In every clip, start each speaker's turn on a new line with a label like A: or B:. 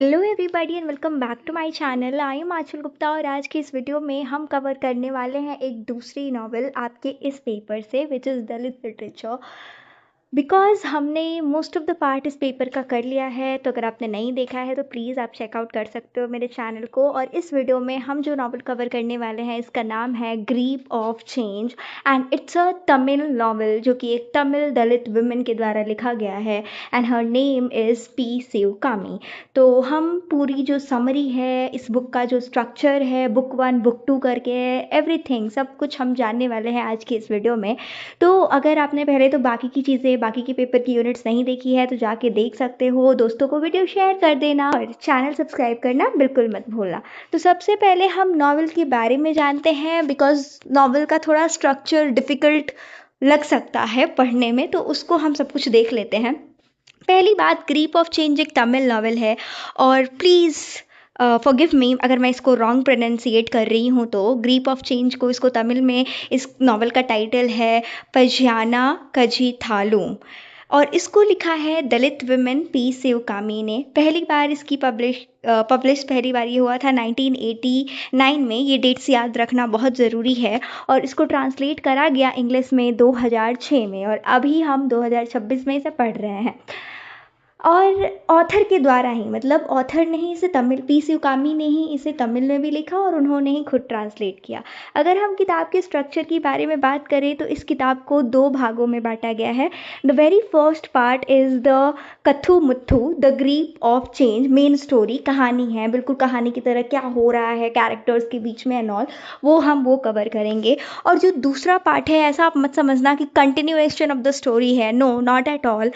A: Hello everybody and welcome back to my channel. I am Anchal Gupta और आज की इस वीडियो में हम कवर करने वाले हैं एक दूसरी नॉवेल आपके इस पेपर से which is Dalit literature. Because हमने मोस्ट ऑफ द पार्ट इस पेपर का कर लिया है, तो अगर आपने नहीं देखा है तो प्लीज़ आप चेकआउट कर सकते हो मेरे चैनल को। और इस वीडियो में हम जो नॉवल कवर करने वाले हैं इसका नाम है grip of change and it's a Tamil novel जो कि एक तमिल दलित वुमेन के द्वारा लिखा गया है and her name is P Shivakami. तो हम पूरी जो समरी है, इस बुक का जो स्ट्रक्चर है, बुक 1 बुक 2 करके एवरीथिंग सब कुछ हम जानने वाले हैं आज की इस वीडियो में। तो अगर आपने पहले तो बाकी की चीज़ें, बाकी के पेपर की यूनिट्स नहीं देखी है तो जाके देख सकते हो। दोस्तों को वीडियो शेयर कर देना और चैनल सब्सक्राइब करना बिल्कुल मत भूलना। तो सबसे पहले हम नॉवल के बारे में जानते हैं, बिकॉज नॉवल का थोड़ा स्ट्रक्चर डिफ़िकल्ट लग सकता है पढ़ने में, तो उसको हम सब कुछ देख लेते हैं। पहली बात, ग्रीप ऑफ चेंज एक तमिल नॉवल है और प्लीज़ फॉरगिव मी अगर मैं इसको रॉन्ग प्रोनाउंसिएट कर रही हूँ। तो ग्रीप ऑफ चेंज को इसको तमिल में इस नॉवल का टाइटल है पजियाना कजी थालूम और इसको लिखा है दलित वुमेन पी शिवकामी ने। पहली बार इसकी पब्लिश पहली बार ये हुआ था 1989 में। ये डेट्स याद रखना बहुत ज़रूरी है। और इसको ट्रांसलेट करा गया इंग्लिश में 2006 में और अभी हम 2026 में इसे पढ़ रहे हैं। और ऑथर के द्वारा ही, मतलब ऑथर ने ही इसे तमिल, पी शिवकामी ने ही इसे तमिल में भी लिखा और उन्होंने ही खुद ट्रांसलेट किया। अगर हम किताब के स्ट्रक्चर के बारे में बात करें तो इस किताब को 2 भागों में बांटा गया है। The very first part is the Kathumuthu the grip of change. Main story कहानी है, बिल्कुल कहानी की तरह क्या हो रहा है कैरेक्टर्स के बीच में एंड ऑल, वो कवर करेंगे। और जो दूसरा पार्ट है, ऐसा आप मत समझना कि कंटिन्यूएशन ऑफ द स्टोरी है, no not at all.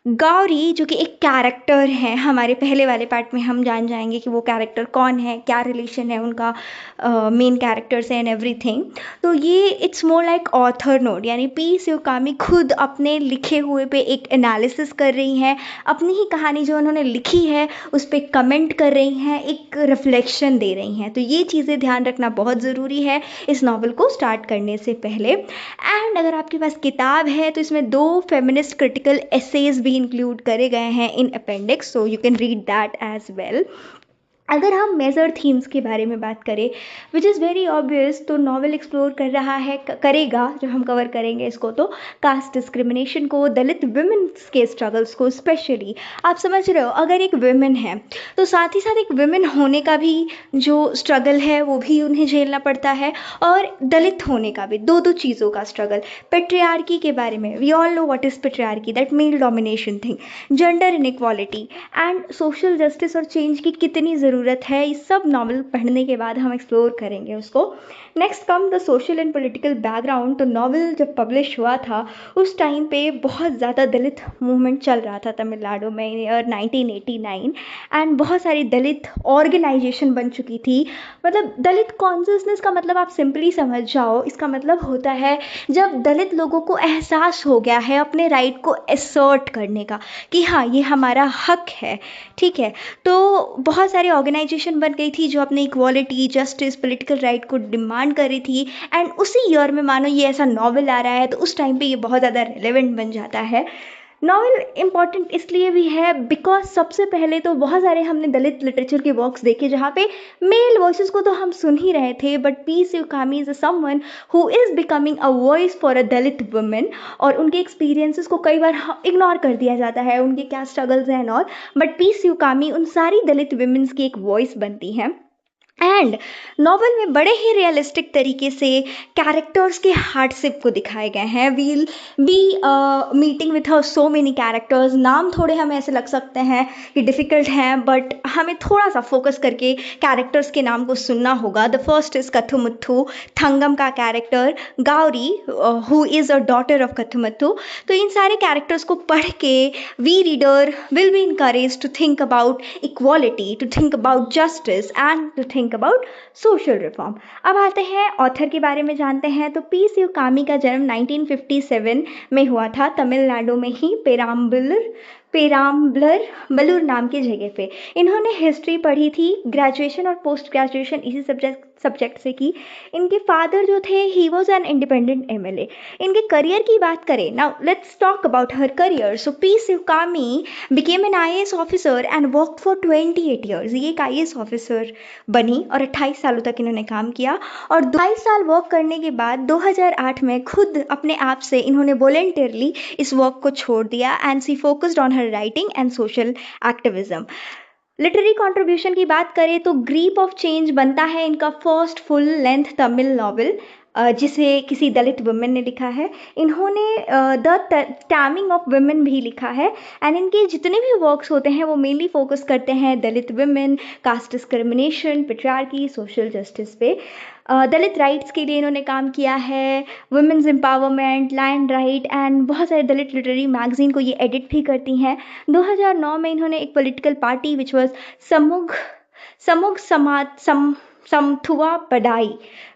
A: Gauri जो कि एक कैरेक्टर है, हमारे पहले वाले पार्ट में हम जान जाएंगे कि वो कैरेक्टर कौन है, क्या रिलेशन है उनका मेन कैरेक्टर से एंड एवरीथिंग। तो ये it's more like author note, यानी पी शिवकामी खुद अपने लिखे हुए पे एक एनालिसिस कर रही हैं, अपनी ही कहानी जो उन्होंने लिखी है उस पर कमेंट कर रही हैं, एक रिफ्लेक्शन दे रही हैं। तो ये चीज़ें ध्यान रखना बहुत ज़रूरी है इस नावल को स्टार्ट करने से पहले। एंड अगर आपके पास किताब है तो इसमें 2 फेमिनिस्ट क्रिटिकल एसेज भी इंक्लूड करे गए हैं in appendix, so you can read that as well. अगर हम मेजर थीम्स के बारे में बात करें विच इज़ वेरी ऑब्वियस, तो नॉवल एक्सप्लोर कर रहा है, करेगा, जो हम कवर करेंगे इसको, तो कास्ट डिस्क्रिमिनेशन को, दलित वुमेन्स के स्ट्रगल्स को स्पेशली। आप समझ रहे हो, अगर एक वुमेन है तो साथ ही साथ एक वुमेन होने का भी जो स्ट्रगल है वो भी उन्हें झेलना पड़ता है, और दलित होने का भी, दो चीज़ों का स्ट्रगल। पेट्रियार्की के बारे में, we all know what is patriarchy, that male domination thing, gender inequality and social justice और चेंज की कितनी ज़रूरत है, ये सब नॉवल पढ़ने के बाद हम एक्सप्लोर करेंगे उसको। Next come the social and political background. तो नॉवल जब पब्लिश हुआ था उस टाइम पे बहुत ज़्यादा दलित मूवमेंट चल रहा था तमिलनाडु में, ईयर 1989, एंड बहुत सारी दलित ऑर्गेनाइजेशन बन चुकी थी। मतलब दलित कॉन्शियसनेस का मतलब आप सिंपली समझ जाओ, इसका मतलब होता है जब दलित लोगों को एहसास हो गया है अपने राइट को असर्ट करने का कि हाँ ये हमारा हक है, ठीक है। तो बहुत सारी ऑर्गेनाइजेशन बन गई थी जो अपने इक्वालिटी, जस्टिस, पॉलिटिकल राइट को डिमांड कर रही थी। एंड उसी ईयर में मानो ये ऐसा नॉवल आ रहा है तो उस टाइम पे ये बहुत ज़्यादा रेलेवेंट बन जाता है। नॉवल इम्पॉर्टेंट इसलिए भी है बिकॉज सबसे पहले तो बहुत सारे हमने दलित लिटरेचर के वर्क्स देखे जहाँ पे मेल वॉइसेस को तो हम सुन ही रहे थे, but P Sivakami is someone who is becoming a voice for a Dalit women. और उनके एक्सपीरियंसेस को कई बार इग्नोर कर दिया जाता है, उनके क्या स्ट्रगल्स हैं and all, but P Sivakami उन सारी दलित वुमेन्स की एक वॉइस बनती हैं। एंड नॉवल में बड़े ही रियलिस्टिक तरीके से कैरेक्टर्स के हार्डशिप को दिखाए गए हैं। Will be meeting with her so many characters. नाम थोड़े हमें ऐसे लग सकते हैं कि डिफ़िकल्ट हैं, बट हमें थोड़ा सा फोकस करके कैरेक्टर्स के नाम को सुनना होगा। The first is Kathumuthu, Thangam का character, Gauri who is a daughter of Kathumuthu. तो इन सारे कैरेक्टर्स को पढ़ के we reader will be encourage to think about equality, to think about justice and to think about social reform. अब आते हैं ऑथर के बारे में जानते हैं। तो पी शिवकामी का जन्म 1957 में हुआ था, तमिलनाडु में ही पेराम्बलूर पेराम्बलर बलूर नाम की जगह पे। इन्होंने हिस्ट्री पढ़ी थी, ग्रेजुएशन और पोस्ट ग्रेजुएशन इसी सब्जेक्ट से की। इनके फादर जो थे he was an independent MLA. इनके करियर की बात करें, now let's talk about her career. So P Sivakami became an IAS officer and work for 28 years. ये एक आईएएस ऑफिसर बनी और 28 सालों तक इन्होंने काम किया। और 22 साल वर्क करने के बाद 2008 में खुद अपने आप से इन्होंने वॉलेंटियरली इस वर्क को छोड़ दिया and she focused on her writing and social activism. Literary contribution की बात करें तो ग्रीप ऑफ चेंज बनता है इनका first full length Tamil novel, जिसे किसी दलित वुमेन ने लिखा है। इन्होंने द टैमिंग ऑफ वुमेन भी लिखा है एंड इनके जितने भी वर्क्स होते हैं वो मेनली फोकस करते हैं Dalit women, caste discrimination, patriarchy, social justice पे। दलित राइट्स के लिए इन्होंने काम किया है, women's empowerment, land right and बहुत सारे दलित लिटरेरी मैगजीन को ये एडिट भी करती हैं। 2009 में इन्होंने एक पॉलिटिकल पार्टी विच वॉज समुग समथुआ पढ़ाई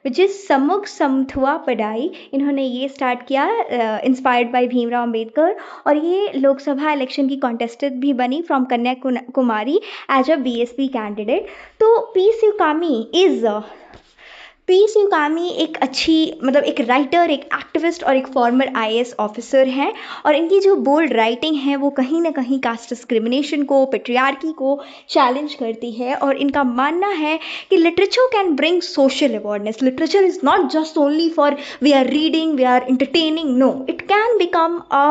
A: विच इज समुग समथुआ पढ़ाई, इन्होंने ये स्टार्ट किया इंस्पायर्ड बाय भीमराव अंबेडकर। और ये लोकसभा इलेक्शन की कॉन्टेस्टेंट भी बनी from Kanyakumari as a BSP candidate. तो पी शिवकामी एक अच्छी एक राइटर, एक एक्टिविस्ट और एक फॉर्मर आईएएस ऑफिसर हैं। और इनकी जो बोल्ड राइटिंग है वो कहीं ना कहीं कास्ट डिस्क्रिमिनेशन को, पेट्रियार्की को चैलेंज करती है। और इनका मानना है कि literature can bring social awareness. Literature is not just only for we are reading, we are entertaining, no, it can become a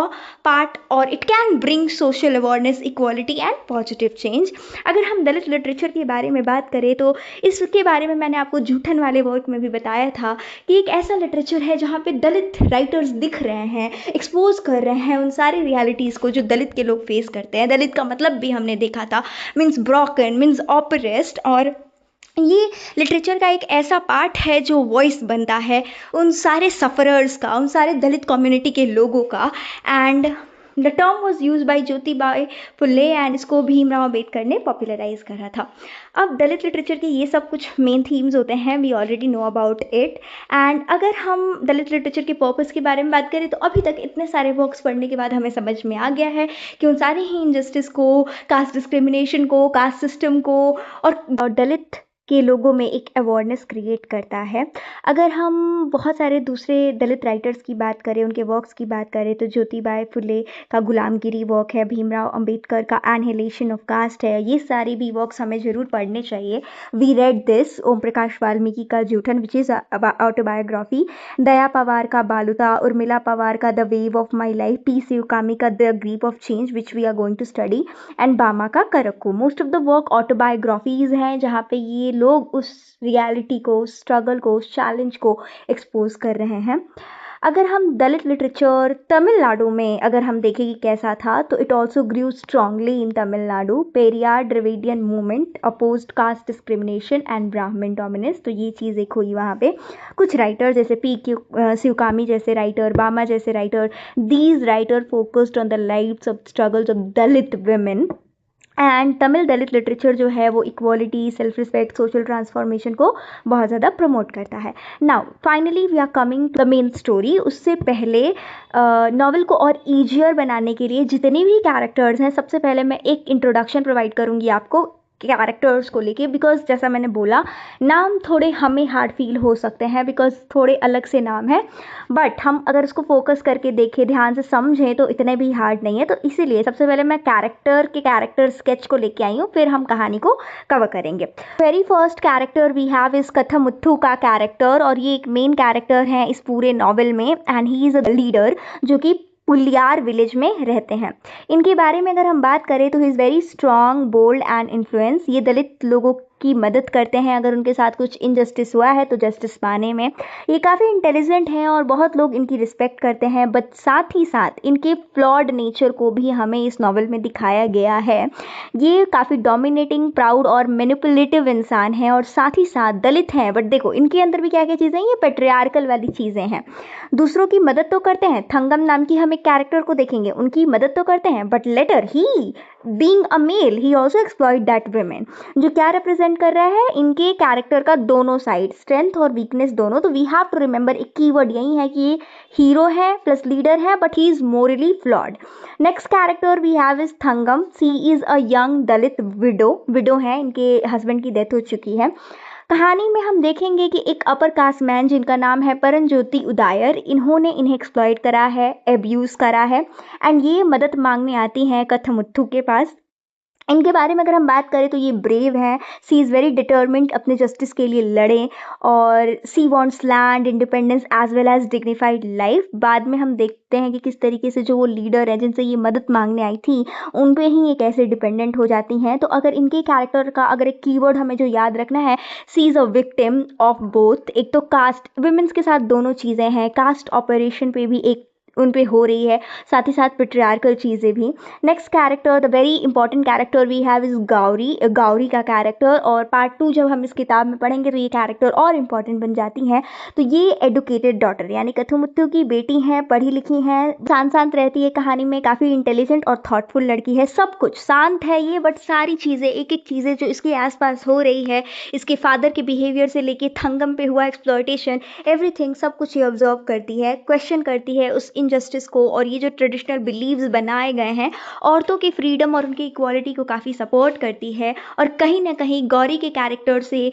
A: part और it can bring social awareness, equality and positive change. अगर हम दलित literature के बारे में बात करें तो इसके बारे में मैंने आपको जूठन वाले वर्क में भी बताया था कि एक ऐसा लिटरेचर है जहाँ पे दलित राइटर्स दिख रहे हैं, एक्सपोज कर रहे हैं उन सारी रियलिटीज़ को जो दलित के लोग फेस करते हैं। दलित का मतलब भी हमने देखा था मीन्स ब्रोकन, मीन्स ऑपरेस्ड। और ये लिटरेचर का एक ऐसा पार्ट है जो वॉइस बनता है उन सारे सफ़रर्स का, उन सारे दलित कम्युनिटी के लोगों का। And the term was use by Jyotibai Phule and इसको भीमराव अम्बेडकर ने पॉपुलराइज करा था। अब दलित लिटरेचर के ये सब कुछ मेन थीम्स होते हैं, we already know about it. And अगर हम दलित लिटरेचर के पर्पस के बारे में बात करें तो अभी तक इतने सारे वर्क्स पढ़ने के बाद हमें समझ में आ गया है कि उन सारे ही इनजस्टिस को, कास्ट डिस्क्रिमिनेशन को, कास्ट सिस्टम को और दलित के लोगों में एक अवेयरनेस क्रिएट करता है। अगर हम बहुत सारे दूसरे दलित राइटर्स की बात करें, उनके वर्क्स की बात करें तो ज्योतिबाई फुले का गुलामगिरी वर्क है, भीमराव अंबेडकर का एनहिलेशन ऑफ कास्ट है, ये सारे भी वर्क्स हमें ज़रूर पढ़ने चाहिए। We read this, Om Prakash Valmiki का Joothan which is autobiography, Daya Pawar का बालुता, उर्मिला पवार का the wave of my life, P Sivakami का the grip of change which we are going to study, and Bama का Karukku. Most of the work autobiographies हैं जहाँ पे ये लोग उस रियलिटी को, उस स्ट्रगल को, उस चैलेंज को एक्सपोज कर रहे हैं। अगर हम दलित लिटरेचर तमिलनाडु में अगर हम देखें कि कैसा था तो it also grew strongly in Tamil Nadu. Periyar Dravidian movement opposed caste discrimination and Brahmin dominance, तो ये चीज़ एक हुई वहाँ पे। कुछ राइटर जैसे पी शिवकामी जैसे राइटर, बामा जैसे writer, these writer focused on the lives of struggles of Dalit women. And Tamil Dalit literature जो है वो equality, self respect, social transformation को बहुत ज़्यादा प्रमोट करता है। Now finally we are coming to the main story. उससे पहले नॉवल को और ईजियर बनाने के लिए जितने भी कैरेक्टर्स हैं, सबसे पहले मैं एक इंट्रोडक्शन प्रोवाइड करूँगी आपको कैरेक्टर्स को लेके, बिकॉज जैसा मैंने बोला नाम थोड़े हमें हार्ड फील हो सकते हैं बिकॉज थोड़े अलग से नाम है, बट हम अगर उसको फोकस करके देखें, ध्यान से समझें तो इतने भी हार्ड नहीं है। तो इसीलिए सबसे पहले मैं कैरेक्टर स्केच को लेके आई हूँ, फिर हम कहानी को कवर करेंगे। Very first character we have is Kathamuthu का कैरेक्टर, और ये एक मेन कैरेक्टर है इस पूरे नॉवल में and he is a leader जो कि पुलियार विलेज में रहते हैं। इनके बारे में अगर हम बात करें तो he is very strong, bold and influence. ये दलित लोगों की मदद करते हैं अगर उनके साथ कुछ इनजस्टिस हुआ है तो जस्टिस पाने में। ये काफ़ी इंटेलिजेंट हैं और बहुत लोग इनकी रिस्पेक्ट करते हैं, बट साथ ही साथ इनके फ्लॉड नेचर को भी हमें इस नॉवल में दिखाया गया है। ये काफ़ी डोमिनेटिंग, प्राउड और मैनिपुलेटिव इंसान हैं और साथ ही साथ दलित हैं, बट देखो इनके अंदर भी क्या क्या चीज़ें हैं, ये पेट्रियार्कल वाली चीज़ें हैं। दूसरों की मदद तो करते हैं, थंगम नाम की हम एक कैरेक्टर को देखेंगे, उनकी मदद तो करते हैं, but later he being a male he also exploit that women. जो क्या रिप्रेजेंट रिप्रेजेंट कर रहा है इनके कैरेक्टर का दोनों साइड, स्ट्रेंथ और वीकनेस दोनों। तो वी हैव टू रिमेंबर एक कीवर्ड यही है कि ये हीरो है प्लस लीडर है, but he is morally flawed. Next character we have is Thangam. She is a young Dalit widow है, इनके हस्बैंड की डेथ हो चुकी है। कहानी में हम देखेंगे कि एक अपर कास्ट मैन जिनका नाम है परनज्योति उदायर, इन्होंने इन्हें एक्सप्लॉइट करा है, एब्यूज करा है, एंड ये मदद मांगने आती हैं कथमुत्थु के पास। इनके बारे में अगर हम बात करें तो ये ब्रेव हैं, सी इज़ वेरी डिटर्मिन्ड अपने जस्टिस के लिए लड़ें, और she wants land independence as well as dignified life. बाद में हम देखते हैं कि किस तरीके से जो वो लीडर है जिनसे ये मदद मांगने आई थी उन पे ही ये कैसे डिपेंडेंट हो जाती हैं। तो अगर इनके कैरेक्टर का अगर एक कीवर्ड हमें जो याद रखना है, she is a victim of both. एक तो कास्ट विमेंस के साथ दोनों चीज़ें हैं, कास्ट ऑपरेशन पे भी एक उन पे हो रही है, साथ ही साथ पेट्रियार्कल चीज़ें भी। Next character, the very important character we have is Gauri. Gauri का कैरेक्टर, और पार्ट 2 जब हम इस किताब में पढ़ेंगे तो ये कैरेक्टर और इम्पॉर्टेंट बन जाती हैं। तो ये एडुकेटेड डॉटर यानी कथमुत्थु की बेटी हैं, पढ़ी लिखी हैं, शांत रहती है कहानी में, काफ़ी इंटेलिजेंट और थॉटफुल लड़की है। सब कुछ शांत है ये, बट सारी चीज़ें एक एक चीज़ें जो इसके आसपास हो रही है, इसके फादर के बिहेवियर से लेके थंगम पे हुआ एक्सप्लॉयटेशन, एवरीथिंग सब कुछ ये ऑब्जर्व करती है, क्वेश्चन करती है उस इनजस्टिस को, और ये जो ट्रेडिशनल बिलीव्स बनाए गए हैं औरतों की फ्रीडम और उनकी इक्वालिटी को काफ़ी सपोर्ट करती है। और कहीं ना कहीं गौरी के कैरेक्टर से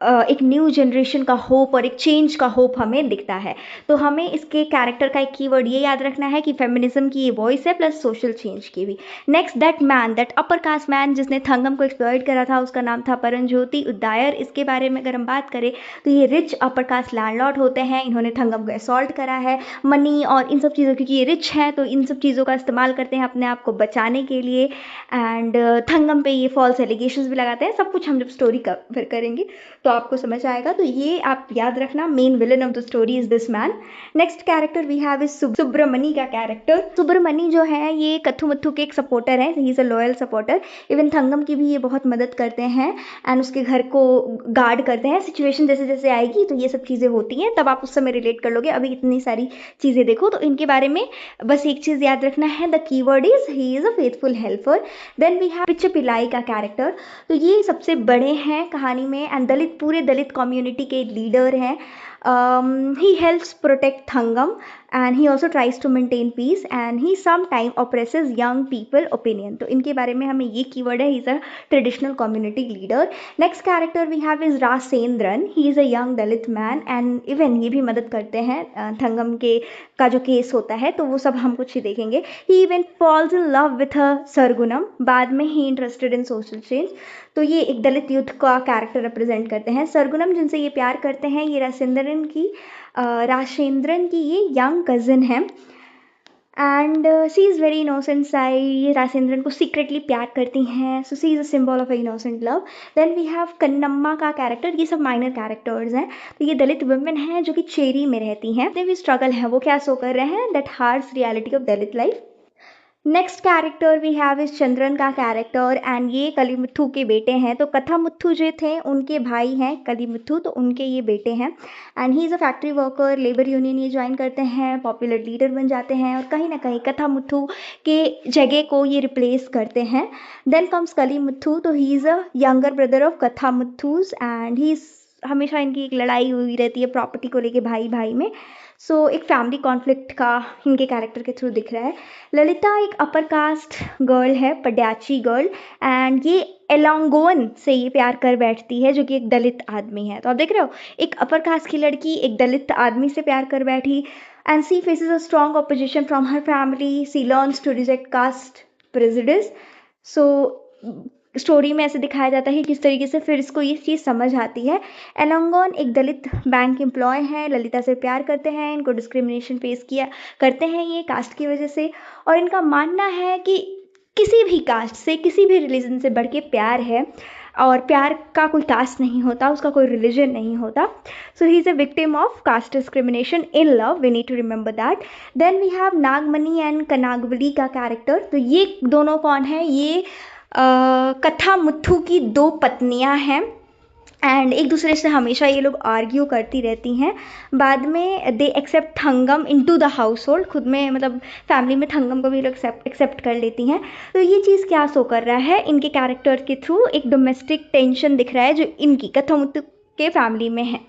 A: एक न्यू जनरेशन का होप और एक चेंज का होप हमें दिखता है। तो हमें इसके कैरेक्टर का एक कीवर्ड ये याद रखना है कि फेमिनिज्म की ये वॉइस है प्लस सोशल चेंज की भी। Next, that upper caste man जिसने थंगम को एक्सप्लॉइट करा था, उसका नाम था परनज्योति उदायर। इसके बारे में अगर हम बात करें तो ये रिच अपर कास्ट लैंडलॉर्ड होते हैं, इन्होंने थंगम को असॉल्ट करा है। मनी और इन सब चीज़ों, क्योंकि ये रिच हैं तो इन सब चीज़ों का इस्तेमाल करते हैं अपने आप को बचाने के लिए, एंड थंगम पे ये फॉल्स एलिगेशंस भी लगाते हैं। सब कुछ हम जब स्टोरी कवर करेंगे तो आपको समझ आएगा। तो ये आप याद रखना, main villain of the story is this man. Next character we have is Subramani का कैरेक्टर। सुब्रमणि जो है ये कथुमत्थु के एक सपोर्टर है, he is a loyal supporter. Even Thangam की भी ये बहुत मदद करते हैं एंड उसके घर को गार्ड करते हैं। सिचुएशन जैसे जैसे आएगी तो ये सब चीज़ें होती हैं, तब आप उस समय रिलेट कर लोगे। अभी इतनी सारी चीज़ें देखो तो इनके बारे में बस एक चीज़ याद रखना है, the keyword is he is a faithful helper. Then we have Pichu Pillai का कैरेक्टर। तो ये सबसे बड़े हैं कहानी में एंड पूरे दलित कम्युनिटी के लीडर हैं। He helps protect Thangam and he also tries to maintain peace and he some time oppresses young people opinion. तो इनके बारे में हमें ये कीवर्ड है, he is a traditional community leader. Next character we have is Rasendran. He is a young Dalit man and even ये भी मदद करते हैं थंगम के का जो केस होता है, तो वो सब हम कुछ ही देखेंगे। He even falls in love with a Sargunam, बाद में he interested in social change. तो ये एक दलित यूथ का कैरेक्टर रिप्रेजेंट करते हैं। सरगुनम जिनसे ये प्यार करते हैं, ये राजेंद्रन की ये यंग कज़न है and she is very innocent side. ये राजेंद्रन को सीक्रेटली प्यार करती हैं, so she is a symbol of a innocent love. Then we have Kannamma का कैरेक्टर। ये सब माइनर कैरेक्टर्स हैं। तो ये दलित वुमेन हैं जो कि चेरी में रहती हैं। भी स्ट्रगल है, वो क्या शो कर रहे हैं, that harsh reality of Dalit life. Next character we have is Chandran का कैरेक्टर एंड ये कलीमुथु के बेटे हैं। तो कथामुथु जो थे उनके भाई हैं कलीमुथु, तो उनके ये बेटे हैं and he is a factory worker, labour union ये ज्वाइन करते हैं, पॉपुलर लीडर बन जाते हैं और कहीं ना कहीं कथामुथु के जगह को ये रिप्लेस करते हैं। Then comes Kalimuthu. तो he is a younger brother of Kathamuthu's and he हमेशा इनकी एक लड़ाई हुई रहती है प्रॉपर्टी को लेके भाई भाई में। सो एक फैमिली कॉन्फ्लिक्ट का इनके कैरेक्टर के थ्रू दिख रहा है। ललिता एक अपर कास्ट गर्ल है, पड्याची गर्ल, एंड ये एलोंगोन से ये प्यार कर बैठती है जो कि एक दलित आदमी है। तो आप देख रहे हो, एक अपर कास्ट की लड़की एक दलित आदमी से प्यार कर बैठी and she faces a strong opposition from her family. She learns to reject caste prejudice. So story में ऐसे दिखाया जाता है किस तरीके से फिर इसको ये चीज़ समझ आती है। एलोंगोन एक दलित बैंक एम्प्लॉय हैं, ललिता से प्यार करते हैं, इनको डिस्क्रिमिनेशन फेस किया करते हैं ये कास्ट की वजह से, और इनका मानना है कि किसी भी कास्ट से, किसी भी रिलीजन से बढ़ के प्यार है और प्यार का कोई कास्ट नहीं होता, उसका कोई रिलीजन नहीं होता। So he is a victim of caste discrimination in love, we need to remember that. Then we have Nagamani and Kanagavalli का कैरेक्टर। तो ये दोनों कौन है, ये कथामुथु की दो पत्नियां हैं एंड एक दूसरे से हमेशा ये लोग आर्ग्यू करती रहती हैं। बाद में they accept Thangam into the household, खुद में मतलब फैमिली में थंगम को भी लोग एक्सेप्ट कर लेती हैं। तो ये चीज़ क्या शो कर रहा है, इनके कैरेक्टर के थ्रू एक डोमेस्टिक टेंशन दिख रहा है जो इनकी कथामुत्तु के फैमिली में है।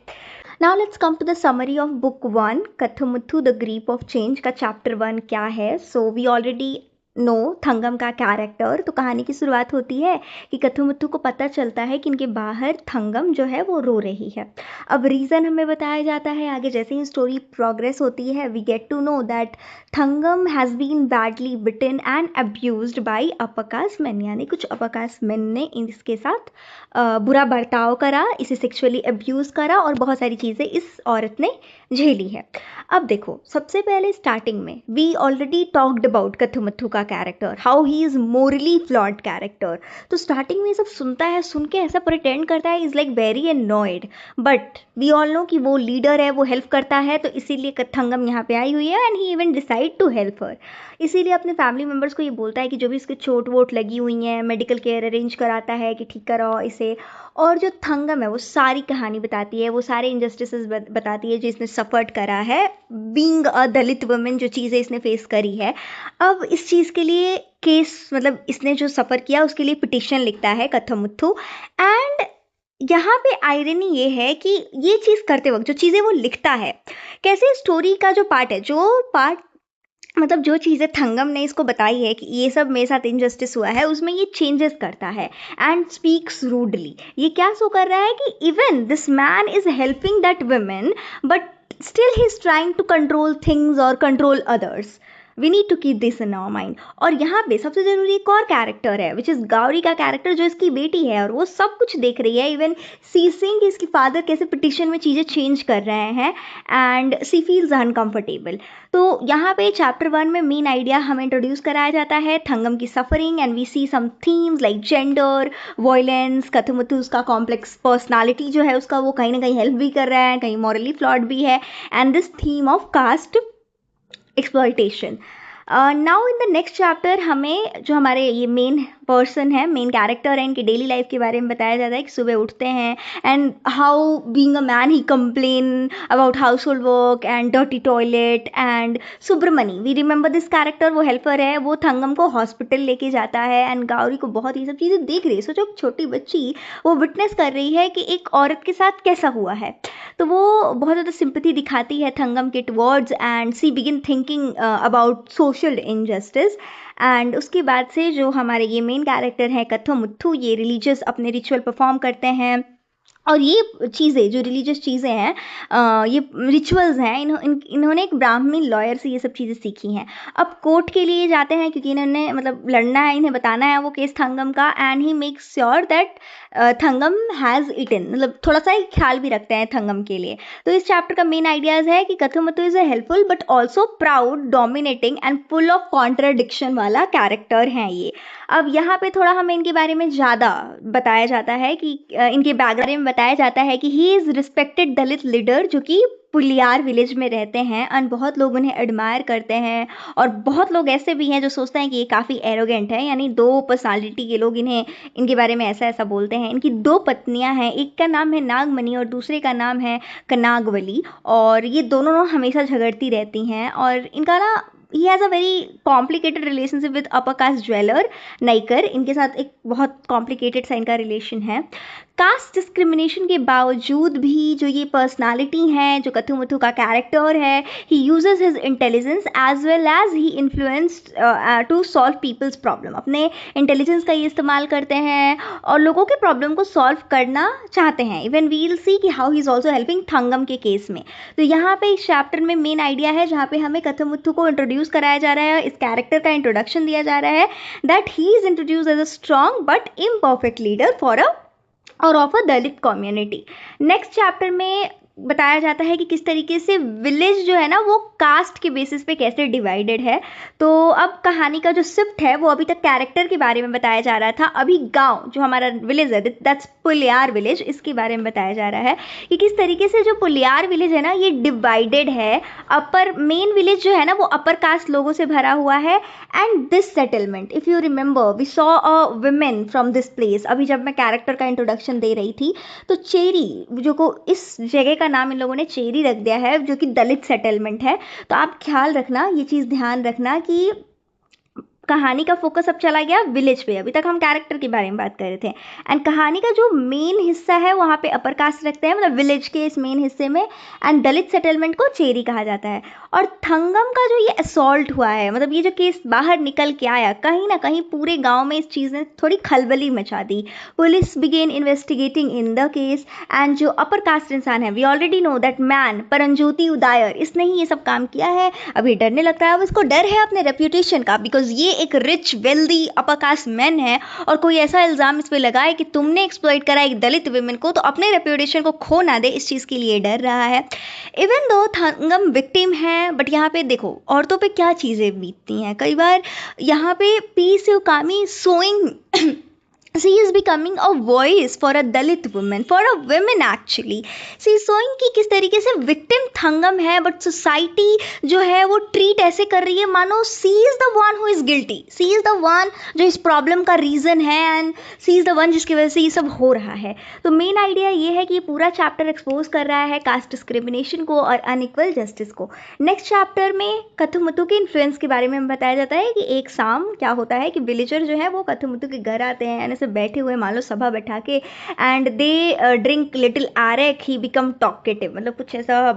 A: Now let's come to the summary of book 1 Kathamuthu the grip of change का चैप्टर 1 क्या है। So we already know Thangam का कैरेक्टर। तो कहानी की शुरुआत होती है कि कथामुत्तु को पता चलता है कि इनके बाहर थंगम जो है वो रो रही है। अब रीज़न हमें बताया जाता है आगे, जैसे ही स्टोरी प्रोग्रेस होती है we get to know that Thangam has been badly beaten and abused by upper caste men, यानी कुछ अपकास मेन ने इसके साथ बुरा बर्ताव करा, इसे सेक्सुअली अब्यूज़ करा और बहुत सारी चीज़ें इस औरत ने झेली है। अब देखो, सबसे पहले स्टार्टिंग में we already talked about Kathamuthu का character, how he is morally flawed character. तो स्टार्टिंग में ये सब सुनता है, सुन के ऐसा प्रिटेंड करता है is like very annoyed, but we all know कि वो लीडर है, वो हेल्प करता है, तो इसीलिए थंगम यहाँ पे आई हुई है and he even decide to help her. इसीलिए अपने फैमिली मेम्बर्स को ये बोलता है कि जो भी इसके चोट वोट लगी हुई हैं मेडिकल केयर अरेंज कराता है कि ठीक कराओ इसे। और जो थंगम है वो सारी कहानी बताती है, वो सारे इनजस्टिसेस बताती है जो इसने सफ़र्ड करा है बीइंग अ दलित वुमेन, जो चीज़ें इसने फेस करी है। अब इस चीज़ के लिए केस, मतलब इसने जो सफ़र किया उसके लिए पिटिशन लिखता है कथामुत्तु। एंड यहाँ पे आयरनी ये है कि ये चीज़ करते वक्त जो चीज़ें वो लिखता है, कैसे स्टोरी का जो पार्ट है, जो पार्ट मतलब जो चीज़ें थंगम ने इसको बताई है कि ये सब मेरे साथ इनजस्टिस हुआ है, उसमें ये चेंजेस करता है एंड स्पीक्स रूडली। ये क्या शो कर रहा है कि even this man is helping that women but still he is trying to control things और control others. We need to keep this in our mind. और यहाँ पे सबसे ज़रूरी एक और कैरेक्टर है विच इज़ गौरी का कैरेक्टर, जो इसकी बेटी है और वो सब कुछ देख रही है, इवन सी सिंग कि इसकी फादर कैसे पिटिशन में चीज़ें चेंज कर रहे हैं एंड सी फील्स अनकम्फर्टेबल। तो यहाँ पे चैप्टर 1 में मेन आइडिया हमें इंट्रोड्यूस कराया जाता है थंगम की suffering and we see some themes like gender violence, Kathamuthu उसका कॉम्प्लेक्स पर्सनालिटी जो है उसका वो कहीं ना कहीं हेल्प भी कर रहा है, कहीं मॉरली फ्लॉड भी है, and this theme of caste exploitation. Now in the next chapter हमें जो हमारे ये मेन पर्सन है, मेन कैरेक्टर है, इनकी डेली लाइफ के बारे में बताया जाता है कि सुबह उठते हैं and how being a man he complain about household work and dirty toilet. And Subramani, we remember this character, वो हेल्पर है, वो थंगम को हॉस्पिटल लेके जाता है एंड गौरी को बहुत ये सब चीज़ें देख रही है। सोचो एक छोटी बच्ची वो विटनेस कर रही है कि एक औरत के साथ कैसा हुआ है, तो वो बहुत ज़्यादा सिंपैथी दिखाती है थंगम के towards and she begin thinking about social injustice. And उसके बाद से जो हमारे ये मेन कैरेक्टर हैं कथामुत्तु, ये रिलीजियस अपने रिचुअल परफॉर्म करते हैं और ये चीज़ें जो रिलीजियस चीज़ें हैं, ये रिचुअल्स हैं, इन्होंने एक ब्राह्मणी लॉयर से ये सब चीज़ें सीखी हैं। अब कोर्ट के लिए जाते हैं क्योंकि इन्होंने मतलब लड़ना है, इन्हें बताना है वो केस थंगम का, and he makes sure that Thangam has eaten, मतलब थोड़ा सा ही ख्याल भी रखते हैं थंगम के लिए। तो इस चैप्टर का मेन आइडियाज़ है कि Kathamuthu is a helpful but also proud, dominating and full of contradiction वाला कैरेक्टर हैं ये। अब यहाँ पे थोड़ा हमें इनके बारे में ज़्यादा बताया जाता है कि इनके बैकग्राउंड में बताया जाता है कि he is respected Dalit leader जो कि पुलियार विलेज में रहते हैं एंड बहुत लोग उन्हें एडमायर करते हैं। और बहुत लोग ऐसे भी हैं जो सोचते हैं कि ये काफ़ी एरोगेंट है, यानी दो पर्सनालिटी के लोग इन्हें इनके बारे में ऐसा ऐसा बोलते हैं। इनकी दो पत्नियां हैं, एक का नाम है नागमणि और दूसरे का नाम है कनागवली, और ये दोनों हमेशा झगड़ती रहती हैं। और इनका ना ही has a very complicated relationship with upper caste jeweller Naicker, इनके साथ एक बहुत कॉम्प्लिकेटेड सा इनका रिलेशन है। कास्ट डिस्क्रिमिनेशन के बावजूद भी जो ये पर्सनालिटी है, जो कथामुत्तु का कैरेक्टर है, he uses his intelligence as well as he influenced to solve people's problem. अपने इंटेलिजेंस का ये इस्तेमाल करते हैं और लोगों के प्रॉब्लम को सॉल्व करना चाहते हैं। इवन वी विल सी कि how he is also helping Thangam के केस में। तो यहाँ पे इस चैप्टर में मेन आइडिया है जहाँ पे हमें कथामुत्तु को इंट्रोड्यूस कराया जा रहा है, इस कैरेक्टर का इंट्रोडक्शन दिया जा रहा है, that he is introduce as a strong but imperfect leader for a or of a Dalit community. Next chapter में बताया जाता है कि किस तरीके से विलेज जो है ना वो कास्ट के बेसिस पे कैसे डिवाइडेड है। तो अब कहानी का जो शिफ्ट है वो अभी तक कैरेक्टर के बारे में बताया जा रहा था, अभी गांव जो हमारा विलेज है दैट्स पुलियार विलेज, इसके बारे में बताया जा रहा है कि किस तरीके से जो पुलियार विलेज है ना ये डिवाइडेड है। अपर मेन विलेज जो है ना वो अपर कास्ट लोगों से भरा हुआ है। And this settlement if you remember we saw a women from this place. अभी जब मैं कैरेक्टर का इंट्रोडक्शन दे रही थी तो चेरी जो को इस जगह का नाम इन लोगों ने चेरी रख दिया है जो कि दलित सेटलमेंट है। तो आप ख्याल रखना, ये चीज़ ध्यान रखना कि कहानी का फोकस अब चला गया विलेज पे। अभी तक हम कैरेक्टर के बारे में बात कर रहे थे एंड कहानी का जो मेन हिस्सा है वहाँ पे अपर कास्ट रखते हैं, मतलब विलेज के इस मेन हिस्से में। एंड दलित सेटलमेंट को चेरी कहा जाता है। और थंगम का जो ये असॉल्ट हुआ है, मतलब ये जो केस बाहर निकल के आया, कहीं ना कहीं पूरे गांव में इस चीज़ ने थोड़ी खलबली मचा दी। Police begin investigating in the case and जो अपर कास्ट इंसान है we already know that man Paranjothi Udayar, इसने ही ये सब काम किया है। अभी डरने लगता है, अब इसको डर है अपने रेप्यूटेशन का, बिकॉज ये एक रिच वेल्दी अपर कास्ट मैन है और कोई ऐसा इल्ज़ाम इस पे लगाए कि तुमने एक्सप्लॉइट करा एक दलित विमेन को, तो अपने रेप्यूटेशन को खो ना दे, इस चीज़ के लिए डर रहा है। इवन दो थंगम विक्टिम है, बट यहाँ पे देखो औरतों पे क्या चीज़ें बीतती हैं। कई बार यहाँ पे पीस कामी sowing she is becoming a voice for a Dalit woman, for a women actually. she is showing कि किस तरीके से victim थंगम है बट सोसाइटी जो है वो ट्रीट ऐसे कर रही है मानो she is the one who is guilty, she is the one जो इस प्रॉब्लम का रीज़न है and she is the one जिसकी वजह से ये सब हो रहा है। तो मेन आइडिया ये है कि ये पूरा चैप्टर एक्सपोज कर रहा है कास्ट डिस्क्रिमिनेशन को और अनइक्वल जस्टिस को। नेक्स्ट चैप्टर में कथुमुतु के इन्फ्लुएंस के बारे में बताया जाता है कि एक शाम क्या होता है कि विलेजर जो है वो कथुमुतु के घर आते हैं, ऐसे बैठे हुए मान लो सभा बैठा के, and they drink little arrack, he become talkative, मतलब कुछ ऐसा